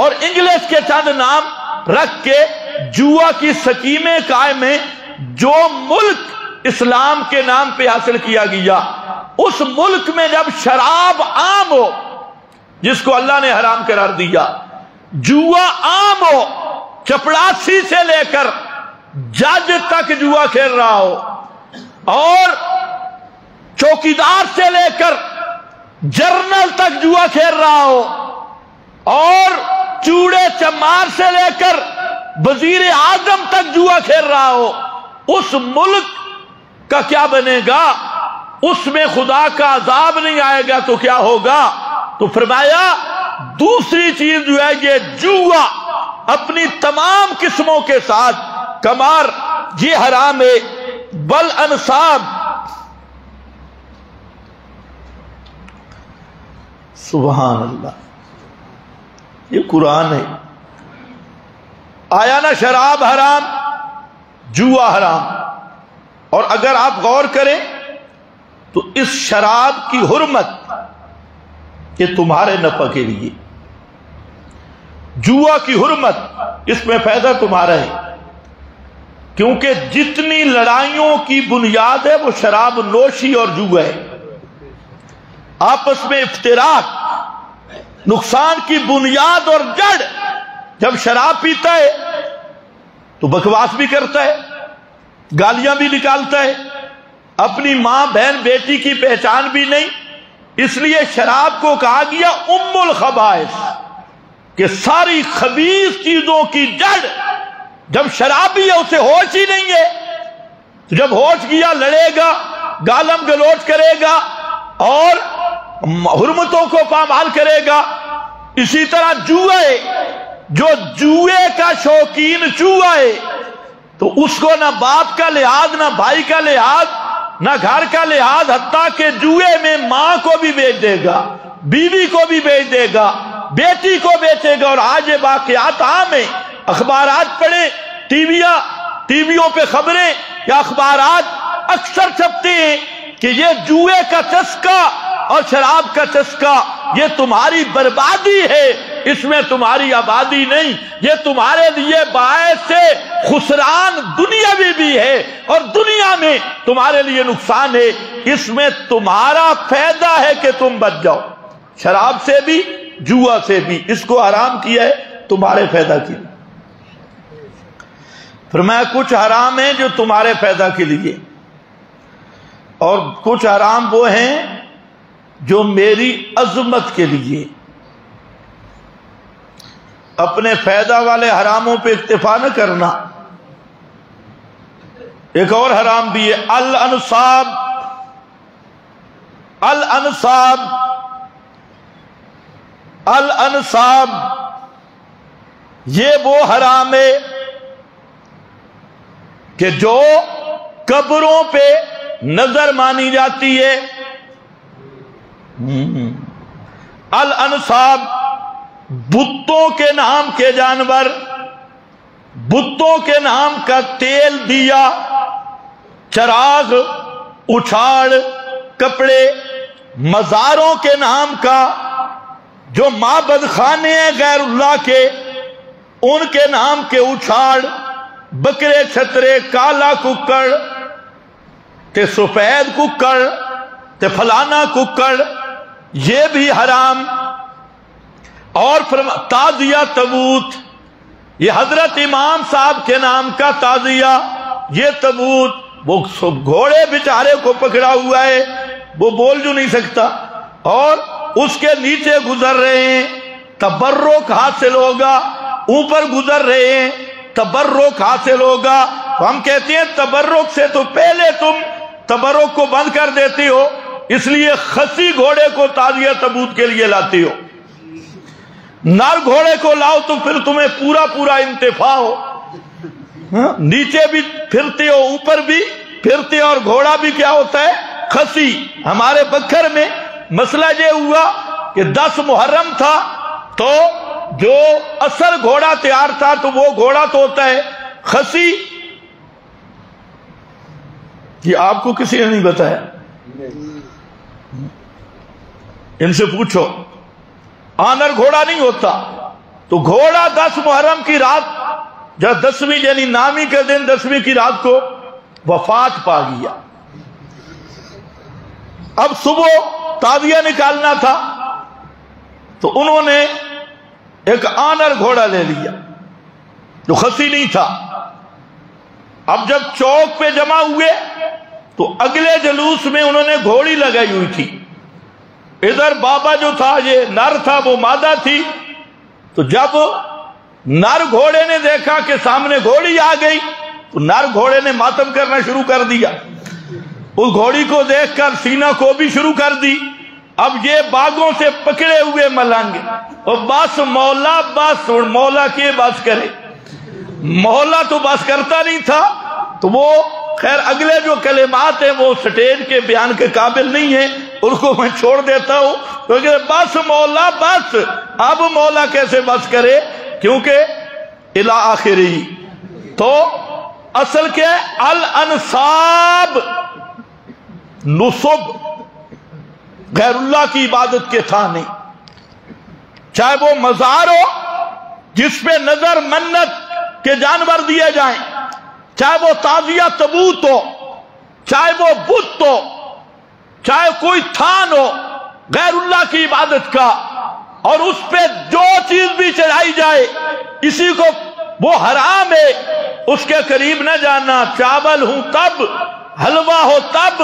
Speaker 1: اور انگلش کے چند نام رکھ کے جوا کی سکیمیں قائم ہیں۔ جو ملک اسلام کے نام پہ حاصل کیا گیا، اس ملک میں جب شراب عام ہو، جس کو اللہ نے حرام قرار دیا، جوا عام ہو، چپڑاسی سے لے کر جج تک جوا کھیل رہا ہو، اور چوکیدار سے لے کر جرنل تک جوا کھیل رہا ہو، اور چوڑے چمار سے لے کر وزیر اعظم تک جوا کھیل رہا ہو، اس ملک کا کیا بنے گا؟ اس میں خدا کا عذاب نہیں آئے گا تو کیا ہوگا؟ تو فرمایا دوسری چیز جو ہے یہ جوا اپنی تمام قسموں کے ساتھ، قمار یہ حرام ہے، بل انصاب، سبحان اللہ، یہ قرآن ہے۔ آیا نا شراب حرام، جوا حرام۔ اور اگر آپ غور کریں تو اس شراب کی حرمت کہ تمہارے نفع کے لیے، جوا کی حرمت اس میں فائدہ تمہارا ہے، کیونکہ جتنی لڑائیوں کی بنیاد ہے وہ شراب نوشی اور جوا ہے. آپس میں افتراق نقصان کی بنیاد اور جڑ. جب شراب پیتا ہے تو بکواس بھی کرتا ہے, گالیاں بھی نکالتا ہے, اپنی ماں بہن بیٹی کی پہچان بھی نہیں. اس لیے شراب کو کہا گیا ام الخبائث, کہ ساری خبیث چیزوں کی جڑ. جب شرابی ہے اسے ہوش ہی نہیں ہے, تو جب ہوش گیا لڑے گا, گالم گلوچ کرے گا اور حرمتوں کو پامال کرے گا. اسی طرح جوا ہے, جو جوئے کا شوقین چوہا ہے تو اس کو نہ باپ کا لحاظ, نہ بھائی کا لحاظ, نہ گھر کا لحاظ, حتیٰ کہ جوئے میں ماں کو بھی بیچ دے گا, بیوی کو بھی بیچ دے گا, بیٹی کو بیچے گا. اور آج یہ واقعات عام ہیں. اخبارات پڑھیں, ٹی ویوں پہ خبریں یا اخبارات اکثر چھپتے ہیں کہ یہ جوئے کا چسکا اور شراب کا چسکا یہ تمہاری بربادی ہے, اس میں تمہاری آبادی نہیں. یہ تمہارے لیے باعث سے خسران دنیاوی بھی ہے اور دنیا میں تمہارے لیے نقصان ہے. اس میں تمہارا فائدہ ہے کہ تم بچ جاؤ. شراب سے بھی جوا سے بھی اس کو حرام کیا ہے تمہارے فائدہ کے لیے. فرمایا کچھ حرام ہیں جو تمہارے فائدہ کے لیے, اور کچھ حرام وہ ہیں جو میری عظمت کے لیے. اپنے فائدہ والے حراموں پہ اکتفا نہ کرنا. ایک اور حرام بھی ہے, الانصاب. الانصاب الانصاب یہ وہ حرام ہے کہ جو قبروں پہ نظر مانی جاتی ہے. الانصاب بتوں کے نام کے جانور, بتوں کے نام کا تیل, دیا, چراغ, اچھاڑ, کپڑے, مزاروں کے نام کا جو معبد خانے ہیں غیر اللہ کے, ان کے نام کے اچھاڑ, بکرے چھترے, کالا ککڑ تے سفید ککڑ تے فلانا ککڑ, یہ بھی حرام. اور تعزیہ تبوت, یہ حضرت امام صاحب کے نام کا تعزیہ, یہ تبوت, وہ گھوڑے بیچارے کو پکڑا ہوا ہے, وہ بول جو نہیں سکتا, اور اس کے نیچے گزر رہے ہیں, تبرک حاصل ہوگا. اوپر گزر رہے ہیں, تبرک حاصل ہوگا. تو ہم کہتے ہیں تبرک سے تو پہلے تم تبرک کو بند کر دیتی ہو, اس لیے خسی گھوڑے کو تعزیہ تبوت کے لیے لاتی ہو. نر گھوڑے کو لاؤ تو پھر تمہیں پورا پورا انتفاع ہو. نیچے بھی پھرتے ہو, اوپر بھی پھرتے ہو, اور گھوڑا بھی کیا ہوتا ہے, خسی. ہمارے بکھر میں مسئلہ یہ ہوا کہ 10 محرم تھا تو جو اصل گھوڑا تیار تھا تو وہ گھوڑا تو ہوتا ہے خسی. یہ آپ کو کسی نے نہیں بتایا, ان سے پوچھو. آنر گھوڑا نہیں ہوتا. تو گھوڑا 10 محرم کی رات, جب 10ویں یعنی نامی کے دن 10ویں کی رات کو وفات پا گیا. اب صبح تعزیہ نکالنا تھا تو انہوں نے ایک آنر گھوڑا لے لیا جو خسی نہیں تھا. اب جب چوک پہ جمع ہوئے تو اگلے جلوس میں انہوں نے گھوڑی لگائی ہوئی تھی. ادھر بابا جو تھا یہ نر تھا, وہ مادہ تھی. تو جب نر گھوڑے نے دیکھا کہ سامنے گھوڑی آ گئی تو نر گھوڑے نے ماتم کرنا شروع کر دیا. اس گھوڑی کو دیکھ کر سینہ کو بھی شروع کر دی. اب یہ باغوں سے پکڑے ہوئے ملنگ, اور بس مولا, بس مولا کے بس کرے. مولا تو بس کرتا نہیں تھا. تو وہ خیر اگلے جو کلمات ہیں وہ سٹیج کے بیان کے قابل نہیں ہیں, ان کو میں چھوڑ دیتا ہوں. کیونکہ بس مولا بس, اب مولا کیسے بس کرے, کیونکہ الی آخری. تو اصل کیا ہے, الانصاب نصب غیر اللہ کی عبادت کے تھا نہیں. چاہے وہ مزار ہو جس پہ نظر منت کے جانور دیے جائیں, چاہے وہ تعزیہ تبوت ہو، چاہے وہ بت ہو، چاہے کوئی تھان ہو غیر اللہ کی عبادت کا، اور اس پہ جو چیز بھی چڑھائی جائے اسی کو وہ حرام ہے، اس کے قریب نہ جانا۔ چاول ہوں تب، حلوہ ہو تب،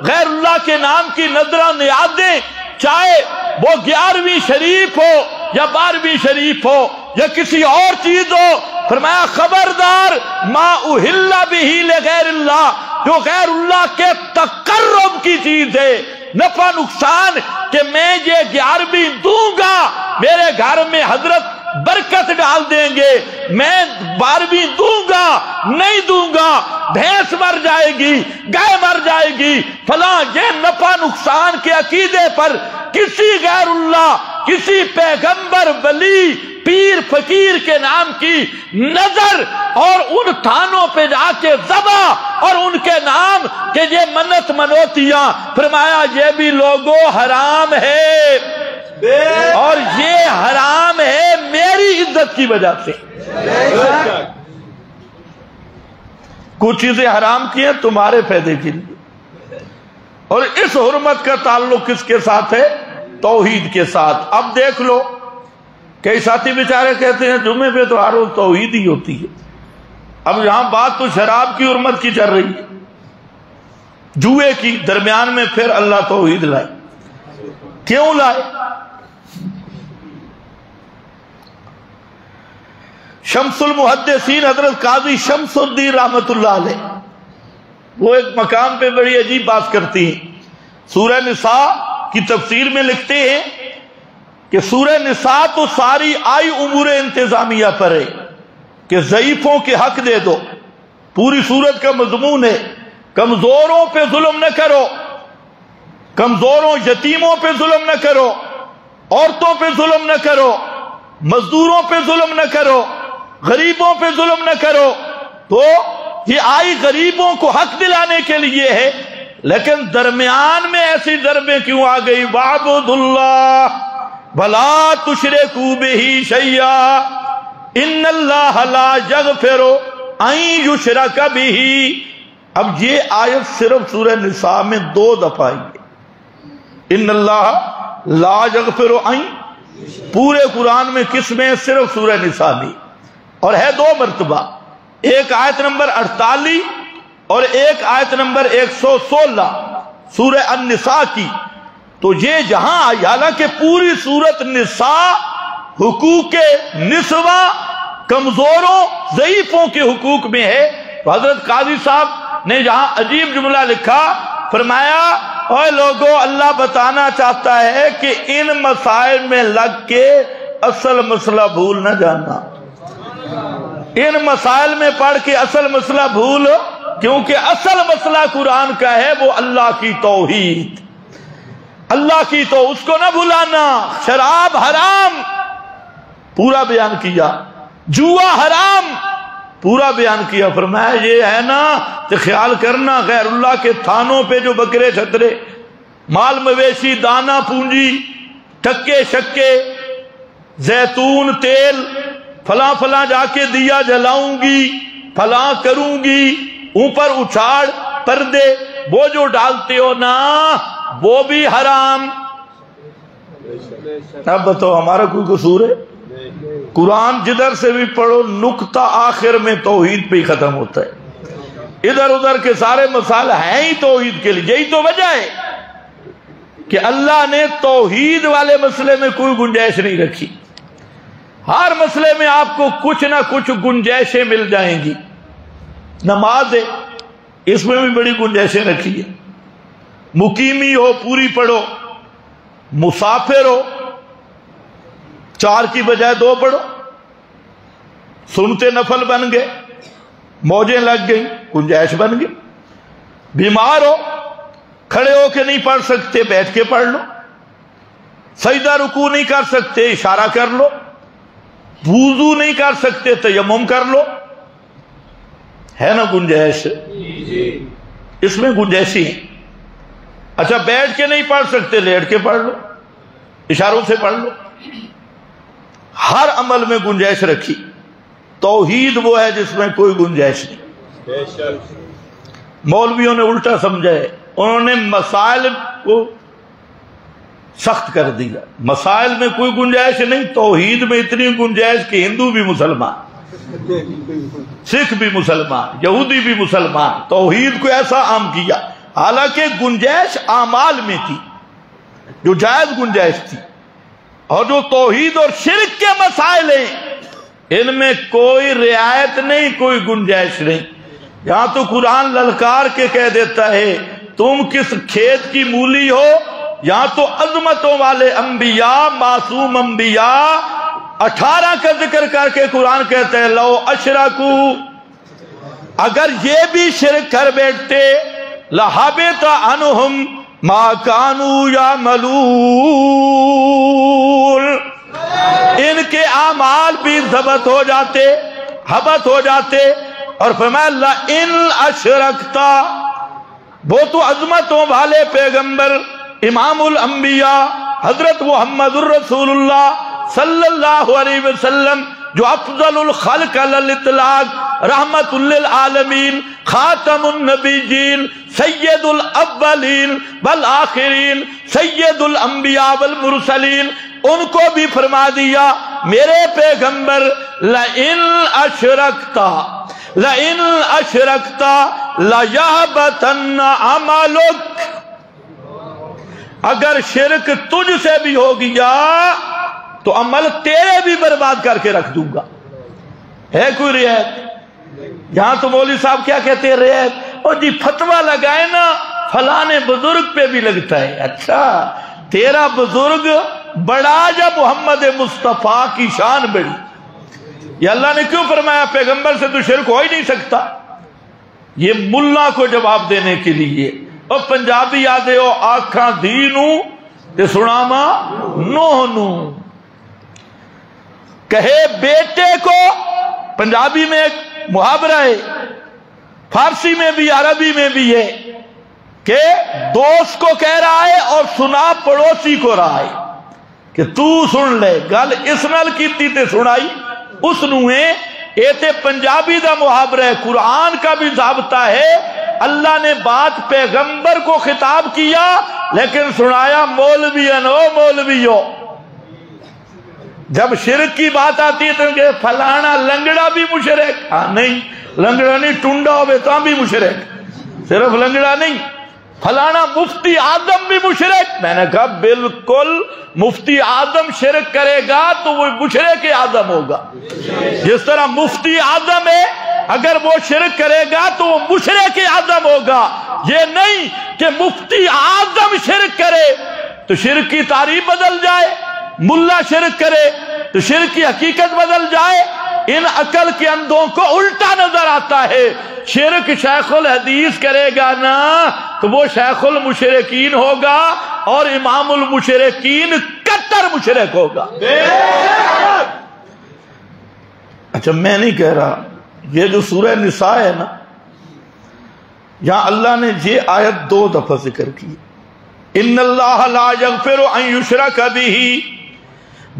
Speaker 1: غیر اللہ کے نام کی نذریں نیازیں، چاہے وہ 11ویں شریف ہو یا 12ویں شریف ہو یا کسی اور چیز ہو، فرمایا خبردار ما اہل بہ لغیر اللہ، جو غیر اللہ کے تقرب کی چیز ہے، نفع نقصان کہ میں یہ 11ویں دوں گا، میرے گھر میں حضرت برکت ڈال دیں گے، میں 12ویں دوں گا نہیں دوں گا، بھینس مر جائے گی، گائے مر جائے گی فلاں، یہ نفع نقصان کے عقیدے پر کسی غیر اللہ، کسی پیغمبر، ولی، پیر، فقیر کے نام کی نظر اور ان تھانوں پہ جا کے ذبح اور ان کے نام کہ یہ منت منوتیاں، فرمایا یہ بھی لوگوں حرام ہے، اور یہ حرام ہے میری عزت کی وجہ سے۔ کچھ چیزیں حرام کی ہیں تمہارے فائدے کے لیے، اور اس حرمت کا تعلق کس کے ساتھ ہے؟ توحید کے ساتھ۔ اب دیکھ لو، کئی ساتھی بیچارے کہتے ہیں جمعے پہ تو ہر روز توحید ہی ہوتی ہے۔ اب یہاں بات تو شراب کی حرمت کی چل رہی ہے، جوئے کی، درمیان میں پھر اللہ توحید لائے۔ کیوں لائے؟ شمس المحدثین حضرت قاضی شمس الدین رحمت اللہ علیہ، وہ ایک مقام پہ بڑی عجیب بات کرتی ہیں۔ سورہ نساء کی تفسیر میں لکھتے ہیں کہ سورہ نساء تو ساری آئی امور انتظامیہ پر ہے کہ ضعیفوں کے حق دے دو، پوری سورت کا مضمون ہے کمزوروں پہ ظلم نہ کرو، کمزوروں یتیموں پہ ظلم نہ کرو، عورتوں پہ ظلم نہ کرو، مزدوروں پہ ظلم نہ کرو، غریبوں پہ ظلم نہ کرو۔ تو یہ آئی غریبوں کو حق دلانے کے لیے ہے، لیکن درمیان میں ایسی ضربیں کیوں آ گئی؟ وَاعْبُدُوا اللَّهَ وَلَا تُشْرِكُوا بِهِ شَيْئًا إِنَّ اللَّهَ لَا يَغْفِرُ أَن يُشْرَكَ بِهِ۔ اب یہ آیت صرف سورہ نساء میں 2 دفعہ آئی ہے، إِنَّ اللَّهَ لَا يَغْفِرُ أَن، پورے قرآن میں کس میں؟ صرف سورہ نساء میں، اور ہے 2 مرتبہ، ایک آیت نمبر 48 اور ایک آیت نمبر 116 سورہ النساء کی۔ تو یہ جہاں آئی، حالانکہ پوری سورت نساء حقوق نسواں، کمزوروں، ضعیفوں کے حقوق میں ہے، تو حضرت قاضی صاحب نے جہاں عجیب جملہ لکھا، فرمایا اے لوگوں، اللہ بتانا چاہتا ہے کہ ان مسائل میں لگ کے اصل مسئلہ بھول نہ جانا، ان مسائل میں پڑھ کے اصل مسئلہ بھول، کیونکہ اصل مسئلہ قرآن کا ہے وہ اللہ کی توحید، اللہ کی تو اس کو نہ بھلانا۔ شراب حرام پورا بیان کیا، جوا حرام پورا بیان کیا، فرمایا یہ ہے نا تو خیال کرنا غیر اللہ کے تھانوں پہ جو بکرے چھترے، مال مویشی، دانا پونجی، ٹکے شکے، زیتون تیل، فلاں فلاں جا کے دیا جلاؤں گی، فلاں کروں گی، اوپر اچھاڑ پردے وہ جو ڈالتے ہو نا وہ بھی حرام۔ اب بتاؤ ہمارا کوئی قصور ہے؟ قرآن جدھر سے بھی پڑھو نقطہ آخر میں توحید پہ ہی ختم ہوتا ہے، ادھر ادھر کے سارے مسائل ہیں ہی توحید کے لیے۔ یہی تو وجہ ہے کہ اللہ نے توحید والے مسئلے میں کوئی گنجائش نہیں رکھی، ہر مسئلے میں آپ کو کچھ نہ کچھ گنجائشیں مل جائیں گی۔ نماز ہے، اس میں بھی بڑی گنجائشیں رکھی ہے، مقیمی ہو پوری پڑھو، مسافر ہو 4 کی بجائے 2 پڑھو، سنتے نفل بن گئے، موجیں لگ گئی، گنجائش بن گئی۔ بیمار ہو، کھڑے ہو کے نہیں پڑھ سکتے، بیٹھ کے پڑھ لو، سجدہ رکوع نہیں کر سکتے، اشارہ کر لو، وضو نہیں کر سکتے، تیمم کر لو، ہے نا گنجائش؟ اس میں گنجائشی ہے۔ اچھا بیٹھ کے نہیں پڑھ سکتے، لیٹ کے پڑھ لو، اشاروں سے پڑھ لو، ہر عمل میں گنجائش رکھی۔ توحید وہ ہے جس میں کوئی گنجائش نہیں۔ مولویوں نے الٹا سمجھا ہے، انہوں نے مسائل کو سخت کر دیا۔ مسائل میں کوئی گنجائش نہیں، توحید میں اتنی گنجائش کہ ہندو بھی مسلمان، سکھ بھی مسلمان، یہودی بھی مسلمان، توحید کو ایسا عام کیا۔ حالانکہ گنجائش اعمال میں تھی جو جائز گنجائش تھی، اور جو توحید اور شرک کے مسائل ہیں ان میں کوئی رعایت نہیں، کوئی گنجائش نہیں۔ یہاں تو قرآن للکار کے کہہ دیتا ہے تم کس کھیت کی مولی ہو۔ یہاں تو عظمتوں والے انبیاء، معصوم انبیاء 18 کا ذکر کر کے قرآن کہتا ہے لو اشرکو، اگر یہ بھی شرک کر بیٹھتے لحبط عنہم ما کانوا یعملون، ان کے اعمال بھی ضبط ہو جاتے، حبط ہو جاتے۔ اور فرمایا لئن اشرکتا، وہ تو عظمتوں والے پیغمبر امام الانبیاء حضرت محمد الرسول اللہ صلی اللہ علیہ وسلم، جو افضل الخلق علی الاطلاق، رحمت للعالمین، خاتم النبیین، سید الاولین والآخرین، سید الانبیاء والمرسلین، ان کو بھی فرما دیا میرے پیغمبر لئن اشرکتا لئن اشرکتا لیحبطن عملک، اگر شرک تجھ سے بھی ہو گیا تو عمل تیرے بھی برباد کر کے رکھ دوں گا۔ ہے کوئی رعایت؟ یہاں تو مولوی صاحب کیا کہتے ہیں رعایت، اور جی فتویٰ لگائے نا فلانے بزرگ پہ بھی لگتا ہے۔ اچھا تیرا بزرگ بڑا یا محمد مصطفیٰ کی شان بڑی؟ یہ اللہ نے کیوں فرمایا پیغمبر سے تو شرک ہو ہی نہیں سکتا؟ یہ ملا کو جواب دینے کے لیے۔ اور پنجابی آدھے ہو آکھاں دینو تے سناما نوہ نو، کہے بیٹے کو، پنجابی میں ایک محاورہ ہے، فارسی میں بھی عربی میں بھی ہے کہ دوست کو کہہ رہا ہے اور سنا پڑوسی کو رہا ہے کہ تو سن لے گل اس نال کیتی تے سنائی اس نوے۔ اے تے پنجابی دا محاورہ ہے، قرآن کا بھی ضابطہ ہے۔ اللہ نے بات پیغمبر کو خطاب کیا لیکن سنایا مولویوں، مولویوں۔ جب شرک کی بات آتی ہے تو کہ فلانا لنگڑا بھی مشرک، ہاں نہیں لنگڑا نہیں، ٹنڈا ہوئے تو بھی مشرک، صرف لنگڑا نہیں، فلانا مفتی اعظم بھی مشرک۔ میں نے کہا بالکل، مفتی اعظم شرک کرے گا تو وہ مشرک اعظم ہوگا، جس طرح مفتی اعظم ہے اگر وہ شرک کرے گا تو وہ مشرک اعظم ہوگا۔ یہ نہیں کہ مفتی اعظم شرک کرے تو شرک کی تعریف بدل جائے، ملا شرک کرے تو شرک کی حقیقت بدل جائے۔ ان عقل کے اندھوں کو الٹا نظر آتا ہے۔ شرک شیخ الحدیث کرے گا نا تو وہ شیخ المشرکین ہوگا، اور امام المشرکین کٹر مشرک ہوگا۔ اچھا میں نہیں کہہ رہا، یہ جو سورہ نساء ہے نا، یہاں اللہ نے یہ آیت 2 دفعہ ذکر کی، ان اللہ لا یغفر ان یشرک بہ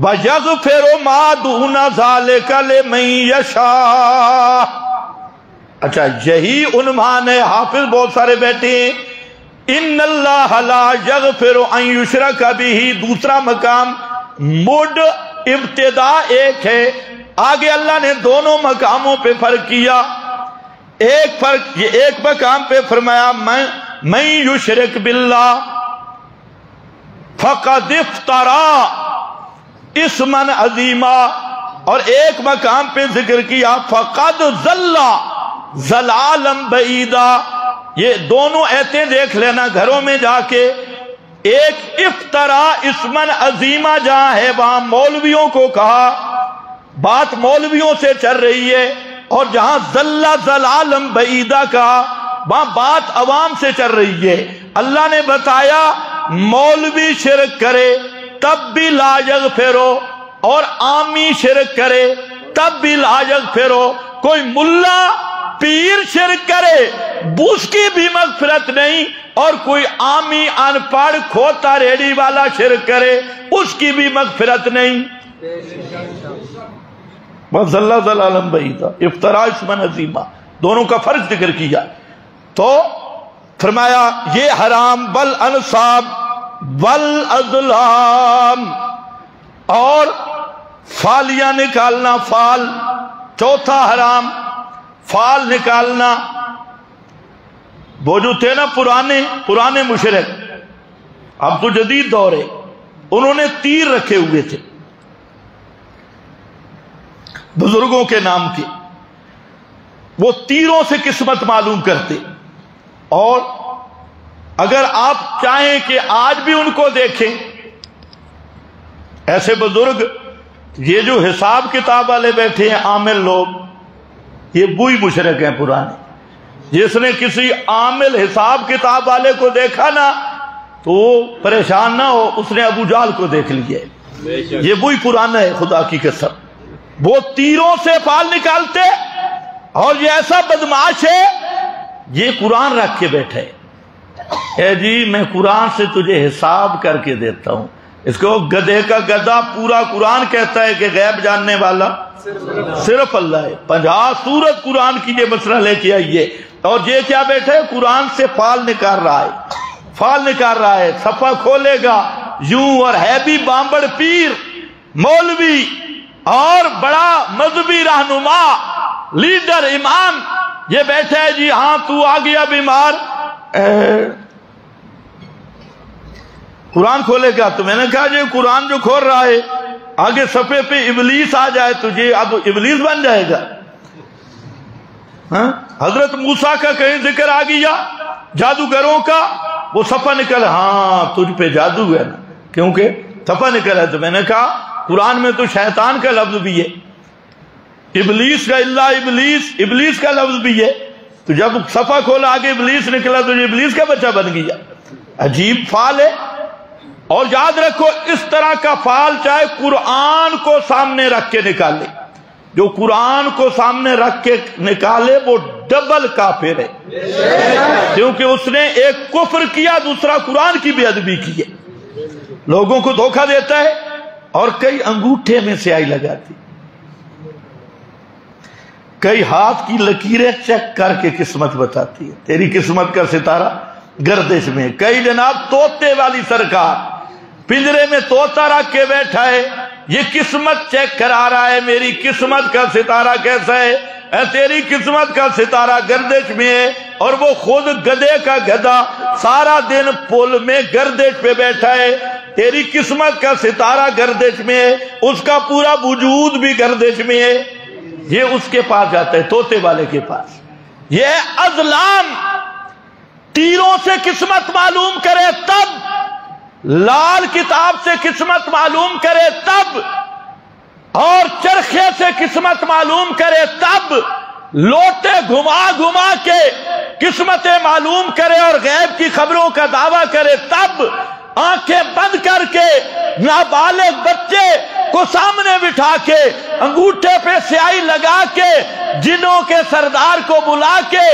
Speaker 1: وَيَغْفِرُ مَا دُونَ ذَلِكَ لِمَن يَشَاءُ۔ اچھا یہی عنوان ہے، حافظ بہت سارے بیٹھے ہیں، ان اللہ لا یغفر ان یشرک بہ، دوسرا مقام مڈ ابتدا ایک ہے، آگے اللہ نے دونوں مقاموں پہ فرق کیا۔ ایک مقام پہ فرمایا من یشرک باللہ فقد افترا اسما عظیما، اور ایک مقام پہ ذکر کیا فقد ضل ضلالا بعیدا۔ یہ دونوں ایتیں دیکھ لینا گھروں میں جا کے۔ ایک افترا اسما عظیما جہاں ہے وہاں مولویوں کو کہا، بات مولویوں سے چل رہی ہے، اور جہاں ضل ضلالا بعیدا کہا وہاں بات عوام سے چل رہی ہے۔ اللہ نے بتایا مولوی شرک کرے تب بھی لا یغفرو، اور عامی شرک کرے تب بھی لا یغفرو۔ کوئی ملا پیر شرک کرے اس کی بھی مغفرت نہیں، اور کوئی عامی ان پڑھ کھوتا ریڑی والا شرک کرے اس کی بھی مغفرت نہیں۔ بس اللہ ضلالم بعیدا، افتراء اسما عظیما، دونوں کا فرق ذکر کیا. تو فرمایا یہ حرام بل انصاب بل ازلام، اور فالیاں نکالنا، فال چوتھا حرام، فال نکالنا. وہ جو تھے نا پرانے مشرک، اب تو جدید دور ہے، انہوں نے تیر رکھے ہوئے تھے بزرگوں کے نام کے. وہ تیروں سے قسمت معلوم کرتے. اور اگر آپ چاہیں کہ آج بھی ان کو دیکھیں، ایسے بزرگ، یہ جو حساب کتاب والے بیٹھے ہیں عامل لوگ، یہ وہی مشرک ہیں پرانے. جس نے کسی عامل حساب کتاب والے کو دیکھا نا تو وہ پریشان نہ ہو، اس نے ابو جہل کو دیکھ لیا. یہ وہی پرانا ہے خدا کی قسم. وہ تیروں سے فال نکالتے، اور یہ ایسا بدماش ہے، یہ قرآن رکھ کے بیٹھے. اے جی میں قرآن سے تجھے حساب کر کے دیتا ہوں. اس کو گدھے کا گدھا پورا قرآن کہتا ہے کہ غیب جاننے والا صرف اللہ ہے. 50 سورت قرآن کی یہ مسئلہ لے کے آئیے، اور یہ کیا بیٹھے قرآن سے فال نکال رہا ہے، فال نکال رہا ہے. صفحہ کھولے گا یوں، اور ہے بھی بامبڑ پیر، مولوی اور بڑا مذہبی رہنما، لیڈر، امام، یہ بیٹھے ہے جی ہاں تو آ گیا بیمار. قرآن کھولے گا تو میں نے کہا جی قرآن جو کھول رہا ہے، آگے صفحے پہ ابلیس آ جائے تو یہ اب ابلیس بن جائے گا. حضرت موسیٰ کا کہیں ذکر آ گیا، جادوگروں کا، وہ صفحہ نکل، ہاں تجھ پہ جادو ہے نا، کیونکہ صفحہ نکل ہے. تو میں نے کہا قرآن میں تو شیطان کا لفظ بھی ہے، ابلیس کا، اللہ ابلیس کا لفظ بھی ہے. تو جب صفحہ کھولا آگے ابلیس نکلا تو یہ ابلیس کا بچہ بن گیا. عجیب فال ہے. اور یاد رکھو اس طرح کا فال چاہے قرآن کو سامنے رکھ کے نکالے، جو قرآن کو سامنے رکھ کے نکالے وہ ڈبل کافر ہے، کیونکہ اس نے ایک کفر کیا، دوسرا قرآن کی بے ادبی کی ہے. لوگوں کو دھوکہ دیتا ہے، اور کئی انگوٹھے میں سیاہی لگاتی، کئی ہاتھ کی لکیریں چیک کر کے قسمت بتاتی ہے. تیری قسمت کا ستارہ گردش میں. کئی جناب طوطے والی سرکار پنجرے میں طوطا رکھ کے بیٹھا ہے، یہ قسمت چیک کرا رہا ہے میری قسمت کا ستارہ کیسا ہے. تیری قسمت کا ستارہ گردش میں ہے، اور وہ خود گدھے کا گدھا سارا دن پل میں گردش پہ بیٹھا ہے. تیری قسمت کا ستارہ گردش میں ہے، اس کا پورا وجود بھی گردش میں ہے. یہ اس کے پاس جاتا ہے، طوطے والے کے پاس. یہ ازلام تیروں سے قسمت معلوم کرے تب، لال کتاب سے قسمت معلوم کرے تب، اور چرخے سے قسمت معلوم کرے تب، لوٹے گھما گھما کے قسمتیں معلوم کرے اور غیب کی خبروں کا دعویٰ کرے تب، آنکھیں بند کر کے نابالغ بچے کو سامنے بٹھا کے انگوٹھے پہ سیاہی لگا کے جنوں کے سردار کو بلا کے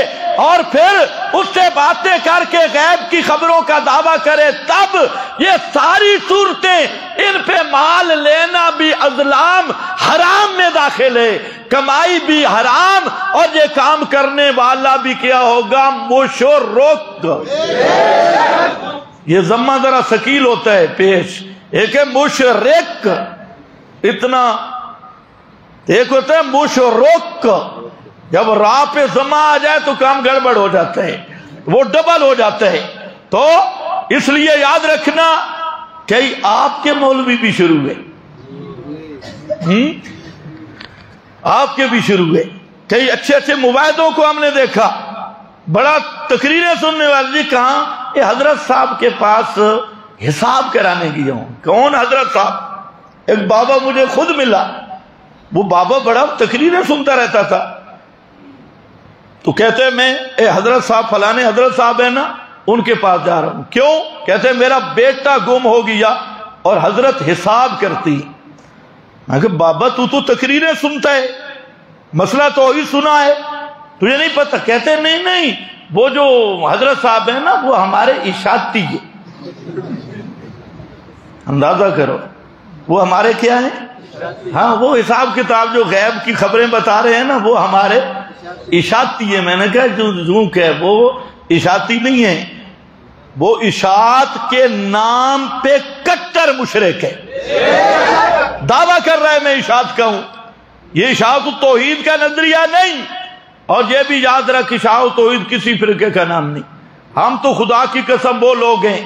Speaker 1: اور پھر اس سے باتیں کر کے غیب کی خبروں کا دعویٰ کرے تب، یہ ساری صورتیں، ان پہ مال لینا بھی ازلام حرام میں داخل ہے، کمائی بھی حرام، اور یہ کام کرنے والا بھی کیا ہوگا مشرک. یہ ضمہ ذرا ثقیل ہوتا ہے پیش. ایک ہے مشرک، اتنا، ایک ہوتا ہے مشرک. جب راہ پہ ضمہ آ جائے تو کام گڑبڑ ہو جاتا ہے، وہ ڈبل ہو جاتا ہے. تو اس لیے یاد رکھنا کہ آپ کے مولوی بھی شروع ہوئے، آپ کے بھی شروع ہوئے. کئی اچھے اچھے مباحثوں کو ہم نے دیکھا، بڑا تقریریں سننے والے. جی کہاں؟ یہ حضرت صاحب کے پاس حساب کرانے گیا ہوں. کون حضرت صاحب؟ ایک بابا مجھے خود ملا، وہ بابا بڑا تقریریں سنتا رہتا تھا. تو کہتے میں حضرت صاحب فلانے حضرت صاحب ہے نا، ان کے پاس جا رہا ہوں. کیوں؟ کہتے میرا بیٹا گم ہو گیا اور حضرت حساب کرتی. میں کہ بابا تو تقریریں سنتا ہے، مسئلہ تو ہی سنا ہے، تجھے نہیں پتہ؟ کہتے نہیں وہ جو حضرت صاحب ہیں نا وہ ہمارے اشاعتی ہے. اندازہ کرو وہ ہمارے کیا ہیں؟ ہاں وہ حساب کتاب جو غیب کی خبریں بتا رہے ہیں نا وہ ہمارے اشاعتی ہے. میں نے کہا جو کہ وہ اشاعتی نہیں ہے، وہ اشاعت کے نام پہ کٹر مشرک ہے. دعویٰ کر رہا ہے میں اشاعت کا ہوں. یہ اشاعت التوحید کا نظریہ نہیں. اور یہ بھی یاد رکھ، اشاعت التوحید کسی فرقے کا نام نہیں. ہم تو خدا کی قسم وہ لوگ ہیں،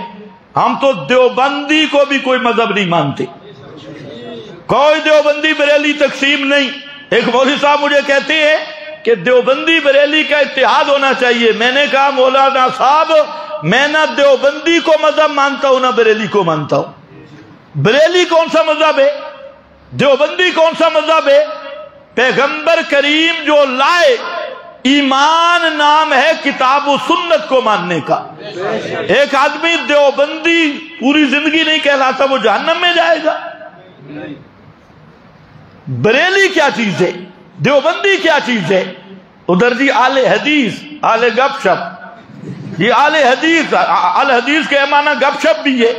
Speaker 1: ہم تو دیوبندی کو بھی کوئی مذہب نہیں مانتے. کوئی دیوبندی بریلی تقسیم نہیں. ایک مولوی صاحب مجھے کہتے ہیں کہ دیوبندی بریلی کا اتحاد ہونا چاہیے. میں نے کہا مولانا صاحب، میں نہ دیوبندی کو مذہب مانتا ہوں نہ بریلی کو مانتا ہوں. بریلی کون سا مذہب ہے؟ دیوبندی کون سا مذہب ہے؟ پیغمبر کریم جو لائے، ایمان نام ہے کتاب و سنت کو ماننے کا. ایک آدمی دیوبندی پوری زندگی نہیں کہلاتا، وہ جہنم میں جائے گا. بریلی کیا چیز ہے؟ دیوبندی کیا چیز ہے؟ ادھر جی آل حدیث، آل گپ شپ. یہ آل حدیث، آل حدیث کے معنی گپ شپ بھی ہے.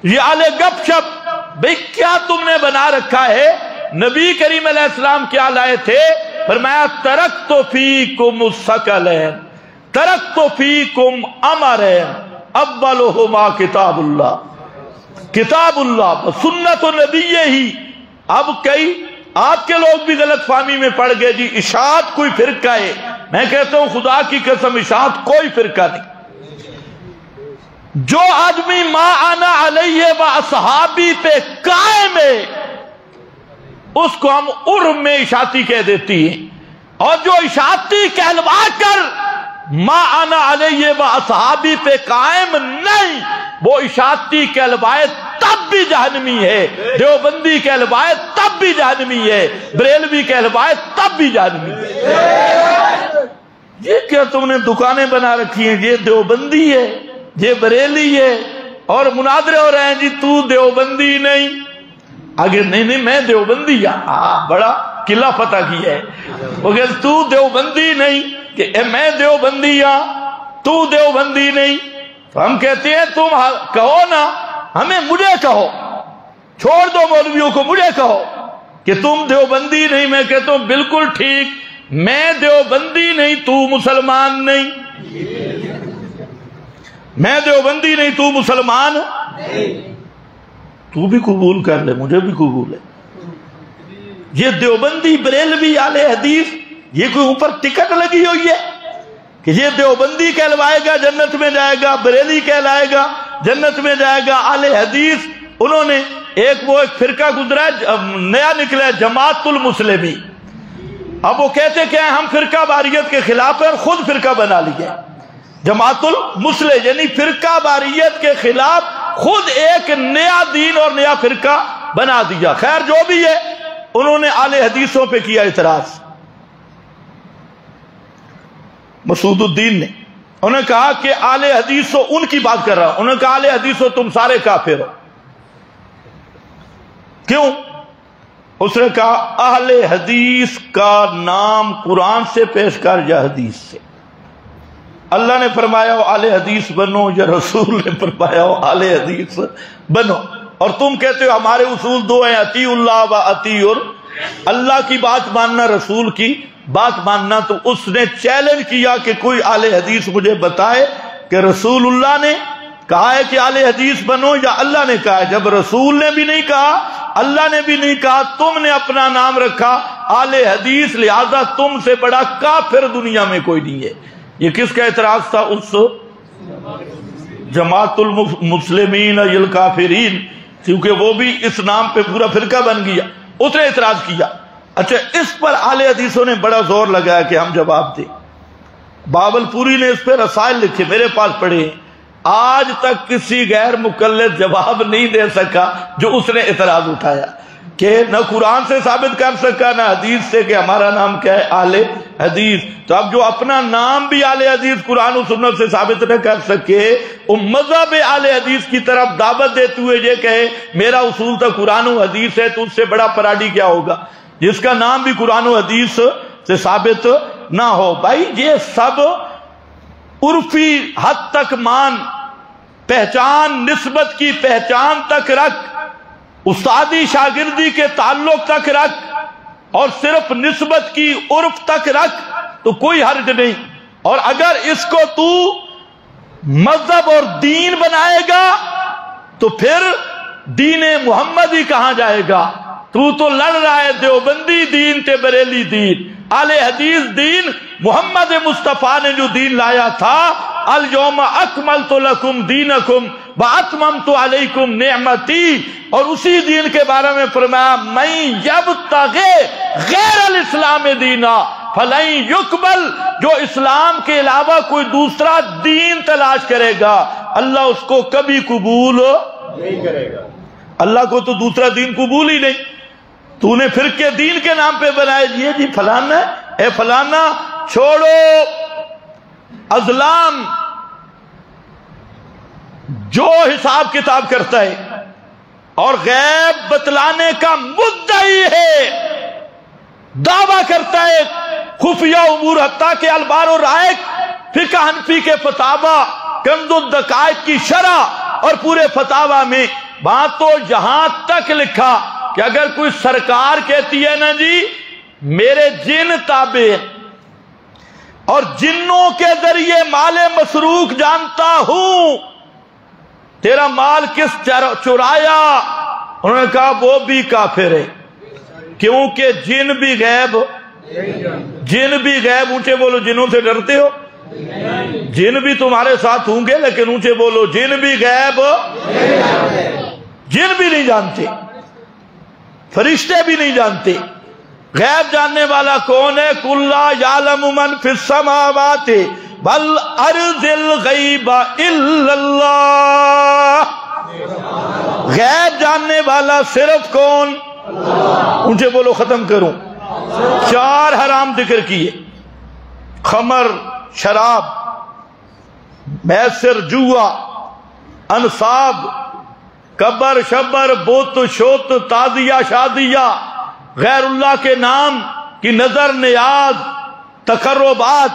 Speaker 1: یہ آل گپ شپ بھئی کیا تم نے بنا رکھا ہے؟ نبی کریم علیہ السلام کیا لائے تھے؟ فرمایا ترکت فیکم الثقلین، ترکت فیکم امرین اولہما کتاب اللہ، کتاب اللہ سنت نبی ہی. اب کئی آپ کے لوگ بھی غلط فہمی میں پڑ گئے جی اشاعت کوئی فرقہ ہے. میں کہتا ہوں خدا کی قسم اشاعت کوئی فرقہ نہیں. جو آدمی ما انا علیہ و اصحابی پہ قائم ہے اس کو ہم عرب میں اشاعتی کہہ دیتی ہیں. اور جو اشاعتی کہلوا کر ما انا علیہ و اصحابی پہ قائم نہیں، وہ اشاعتی کہلوائے تب بھی جہنمی ہے، دیوبندی کہلوائے تب بھی جہنمی ہے، بریلوی کہلوائے تب بھی جہنمی ہے. یہ کیا تم نے دکانیں بنا رکھی ہیں؟ یہ دیوبندی ہے، یہ بریلی ہے، اور مناظرے ہو رہے ہیں جی تو دیوبندی نہیں. آگے نہیں میں دیوبندی. بڑا قلعہ فتح کیا ہے. وہ کہتے تو دیوبندی نہیں، کہ میں دیوبندی تو دیوبندی نہیں. تو ہم کہتے ہیں تم کہو نا، ہمیں مجھے کہو، چھوڑ دو مولویوں کو، مجھے کہو کہ تم دیوبندی نہیں. میں کہتا ہوں بالکل ٹھیک، میں دیوبندی نہیں تو مسلمان نہیں، میں دیوبندی نہیں تو مسلمان تو بھی قبول کر لے، مجھے بھی قبول ہے. یہ دیوبندی بریلوی آل حدیث یہ کوئی اوپر ٹکٹ لگی ہوئی ہے کہ یہ دیوبندی کہلوائے گا جنت میں جائے گا، بریلی کہلائے گا جنت میں جائے گا. آل حدیث انہوں نے ایک فرقہ گزرا نیا نکلا ہے جماعت المسلمین. اب وہ کہتے کہ ہم فرقہ واریت کے خلاف ہیں اور خود فرقہ بنا لیا. جماعت المسلم یعنی فرقہ واریت کے خلاف خود ایک نیا دین اور نیا فرقہ بنا دیا. خیر جو بھی ہے، انہوں نے آل حدیثوں پہ کیا اعتراض. مسعود الدین نے انہوں نے کہا کہ آل حدیثوں، ان کی بات کر رہا ہوں، انہوں نے کہا آل حدیثوں تم سارے کافر ہو. کیوں؟ اس نے کہا اہل حدیث کا نام قرآن سے پیش کر یا حدیث سے. اللہ نے فرمایا ہو اہل حدیث بنو یا رسول نے فرمایا ہو اہل حدیث بنو. اور تم کہتے ہو ہمارے اصول دو ہیں، اطیع اللہ و اطیع اللہ کی بات ماننا، رسول کی بات ماننا. تو اس نے چیلنج کیا کہ کوئی اہل حدیث مجھے بتائے کہ رسول اللہ نے کہا ہے کہ اہل حدیث بنو یا اللہ نے کہا ہے. جب رسول نے بھی نہیں کہا، اللہ نے بھی نہیں کہا، تم نے اپنا نام رکھا اہل حدیث، لہذا تم سے بڑا کافر دنیا میں کوئی نہیں ہے. یہ کس کا اعتراض تھا؟ اس جماعت المسلمین الکافرین، کیونکہ وہ بھی اس نام پہ پورا فرقہ بن گیا. اس نے اعتراض کیا. اچھا اس پر اہل حدیثوں نے بڑا زور لگایا کہ ہم جواب دیں. باول پوری نے اس پہ رسائل لکھے، میرے پاس پڑھے ہیں. آج تک کسی غیر مقلد جواب نہیں دے سکا جو اس نے اعتراض اٹھایا، کہ نہ قرآن سے ثابت کر سکا نہ حدیث سے کہ ہمارا نام کیا ہے، اہل حدیث. تو اب جو اپنا نام بھی اہل حدیث قرآن و سنت سے ثابت نہ کر سکے، وہ مذہب اہل حدیث کی طرف دعوت دیتے ہوئے یہ کہے میرا اصول تو قرآن و حدیث ہے، تو اس سے بڑا پراڈی کیا ہوگا جس کا نام بھی قرآن و حدیث سے ثابت نہ ہو. بھائی یہ سب عرفی حد تک مان، پہچان نسبت کی پہچان تک رکھ، استادی شاگردی کے تعلق تک رکھ، اور صرف نسبت کی عرف تک رکھ. تو کوئی حرج نہیں. اور اگر اس کو تو مذہب اور دین بنائے گا تو پھر دین محمد ہی کہاں جائے گا. تو لڑ رہا ہے دیوبندی دین تے بریلی دین. اہل حدیث دین محمد مصطفیٰ نے جو دین لایا تھا، الیوم اکملت لکم دینکم واتممت علیکم نعمتی، اور اسی دین کے بارے میں فرمایا من یبتغی غیر الاسلام دینا فلن یقبل، جو اسلام کے علاوہ کوئی دوسرا دین تلاش کرے گا اللہ اس کو کبھی قبول نہیں کرے گا. اللہ کو تو دوسرا دین قبول ہی نہیں. تو نے فرقے دین کے نام پہ بنائے دیے جی فلانا اے فلانا. چھوڑو ازلام جو حساب کتاب کرتا ہے اور غیب بتلانے کا مدعی ہے، دعویٰ کرتا ہے خفیہ امور، حتیٰ کہ البار و رائق فقہ حنفی کے فتاوی، کنز الدقائق کی شرح اور پورے فتاوی میں بات تو یہاں تک لکھا کہ اگر کوئی سرکار کہتی ہے نا جی میرے جن تابع اور جنوں کے ذریعے مال مسروق جانتا ہوں، تیرا مال کس چرایا؟ انہوں نے کہا وہ بھی کافر ہے، کیونکہ جن بھی غیب، اونچے بولو جنوں سے ڈرتے ہو؟ جن بھی تمہارے ساتھ ہوں گے لیکن اونچے بولو جن بھی غیب، جن بھی نہیں جانتے، فرشتے بھی نہیں جانتے. غیب جاننے والا کون ہے؟ قُلْ لَا يَعْلَمُ مَنْ فِي السَّمَاوَاتِ وَالْأَرْضِ الْغَيْبَ إِلَّا اللَّهُ. غیب جاننے والا صرف کون؟ اونچے بولو ختم کروں. 4 حرام ذکر کیے، خمر، شراب، میسر، جوا، انصاب، قبر شبر، بت شوت، تازیہ شادیہ، غیر اللہ کے نام کی نظر نیاز، تقربات،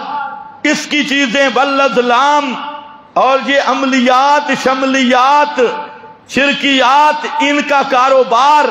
Speaker 1: اس کی چیزیں، والازلام، اور یہ عملیات، شملیات، شرکیات، ان کا کاروبار،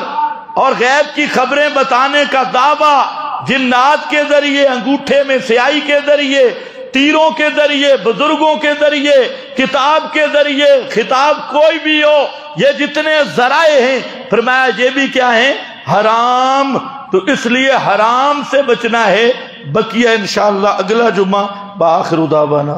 Speaker 1: اور غیب کی خبریں بتانے کا دعویٰ، جنات کے ذریعے، انگوٹھے میں سیاہی کے ذریعے، تیروں کے ذریعے، بزرگوں کے ذریعے، کتاب کے ذریعے، خطاب کوئی بھی ہو، یہ جتنے ذرائع ہیں فرمایا یہ بھی کیا ہیں؟ حرام. تو اس لیے حرام سے بچنا ہے. بقیہ انشاءاللہ اگلا جمعہ. بآخر دعوانا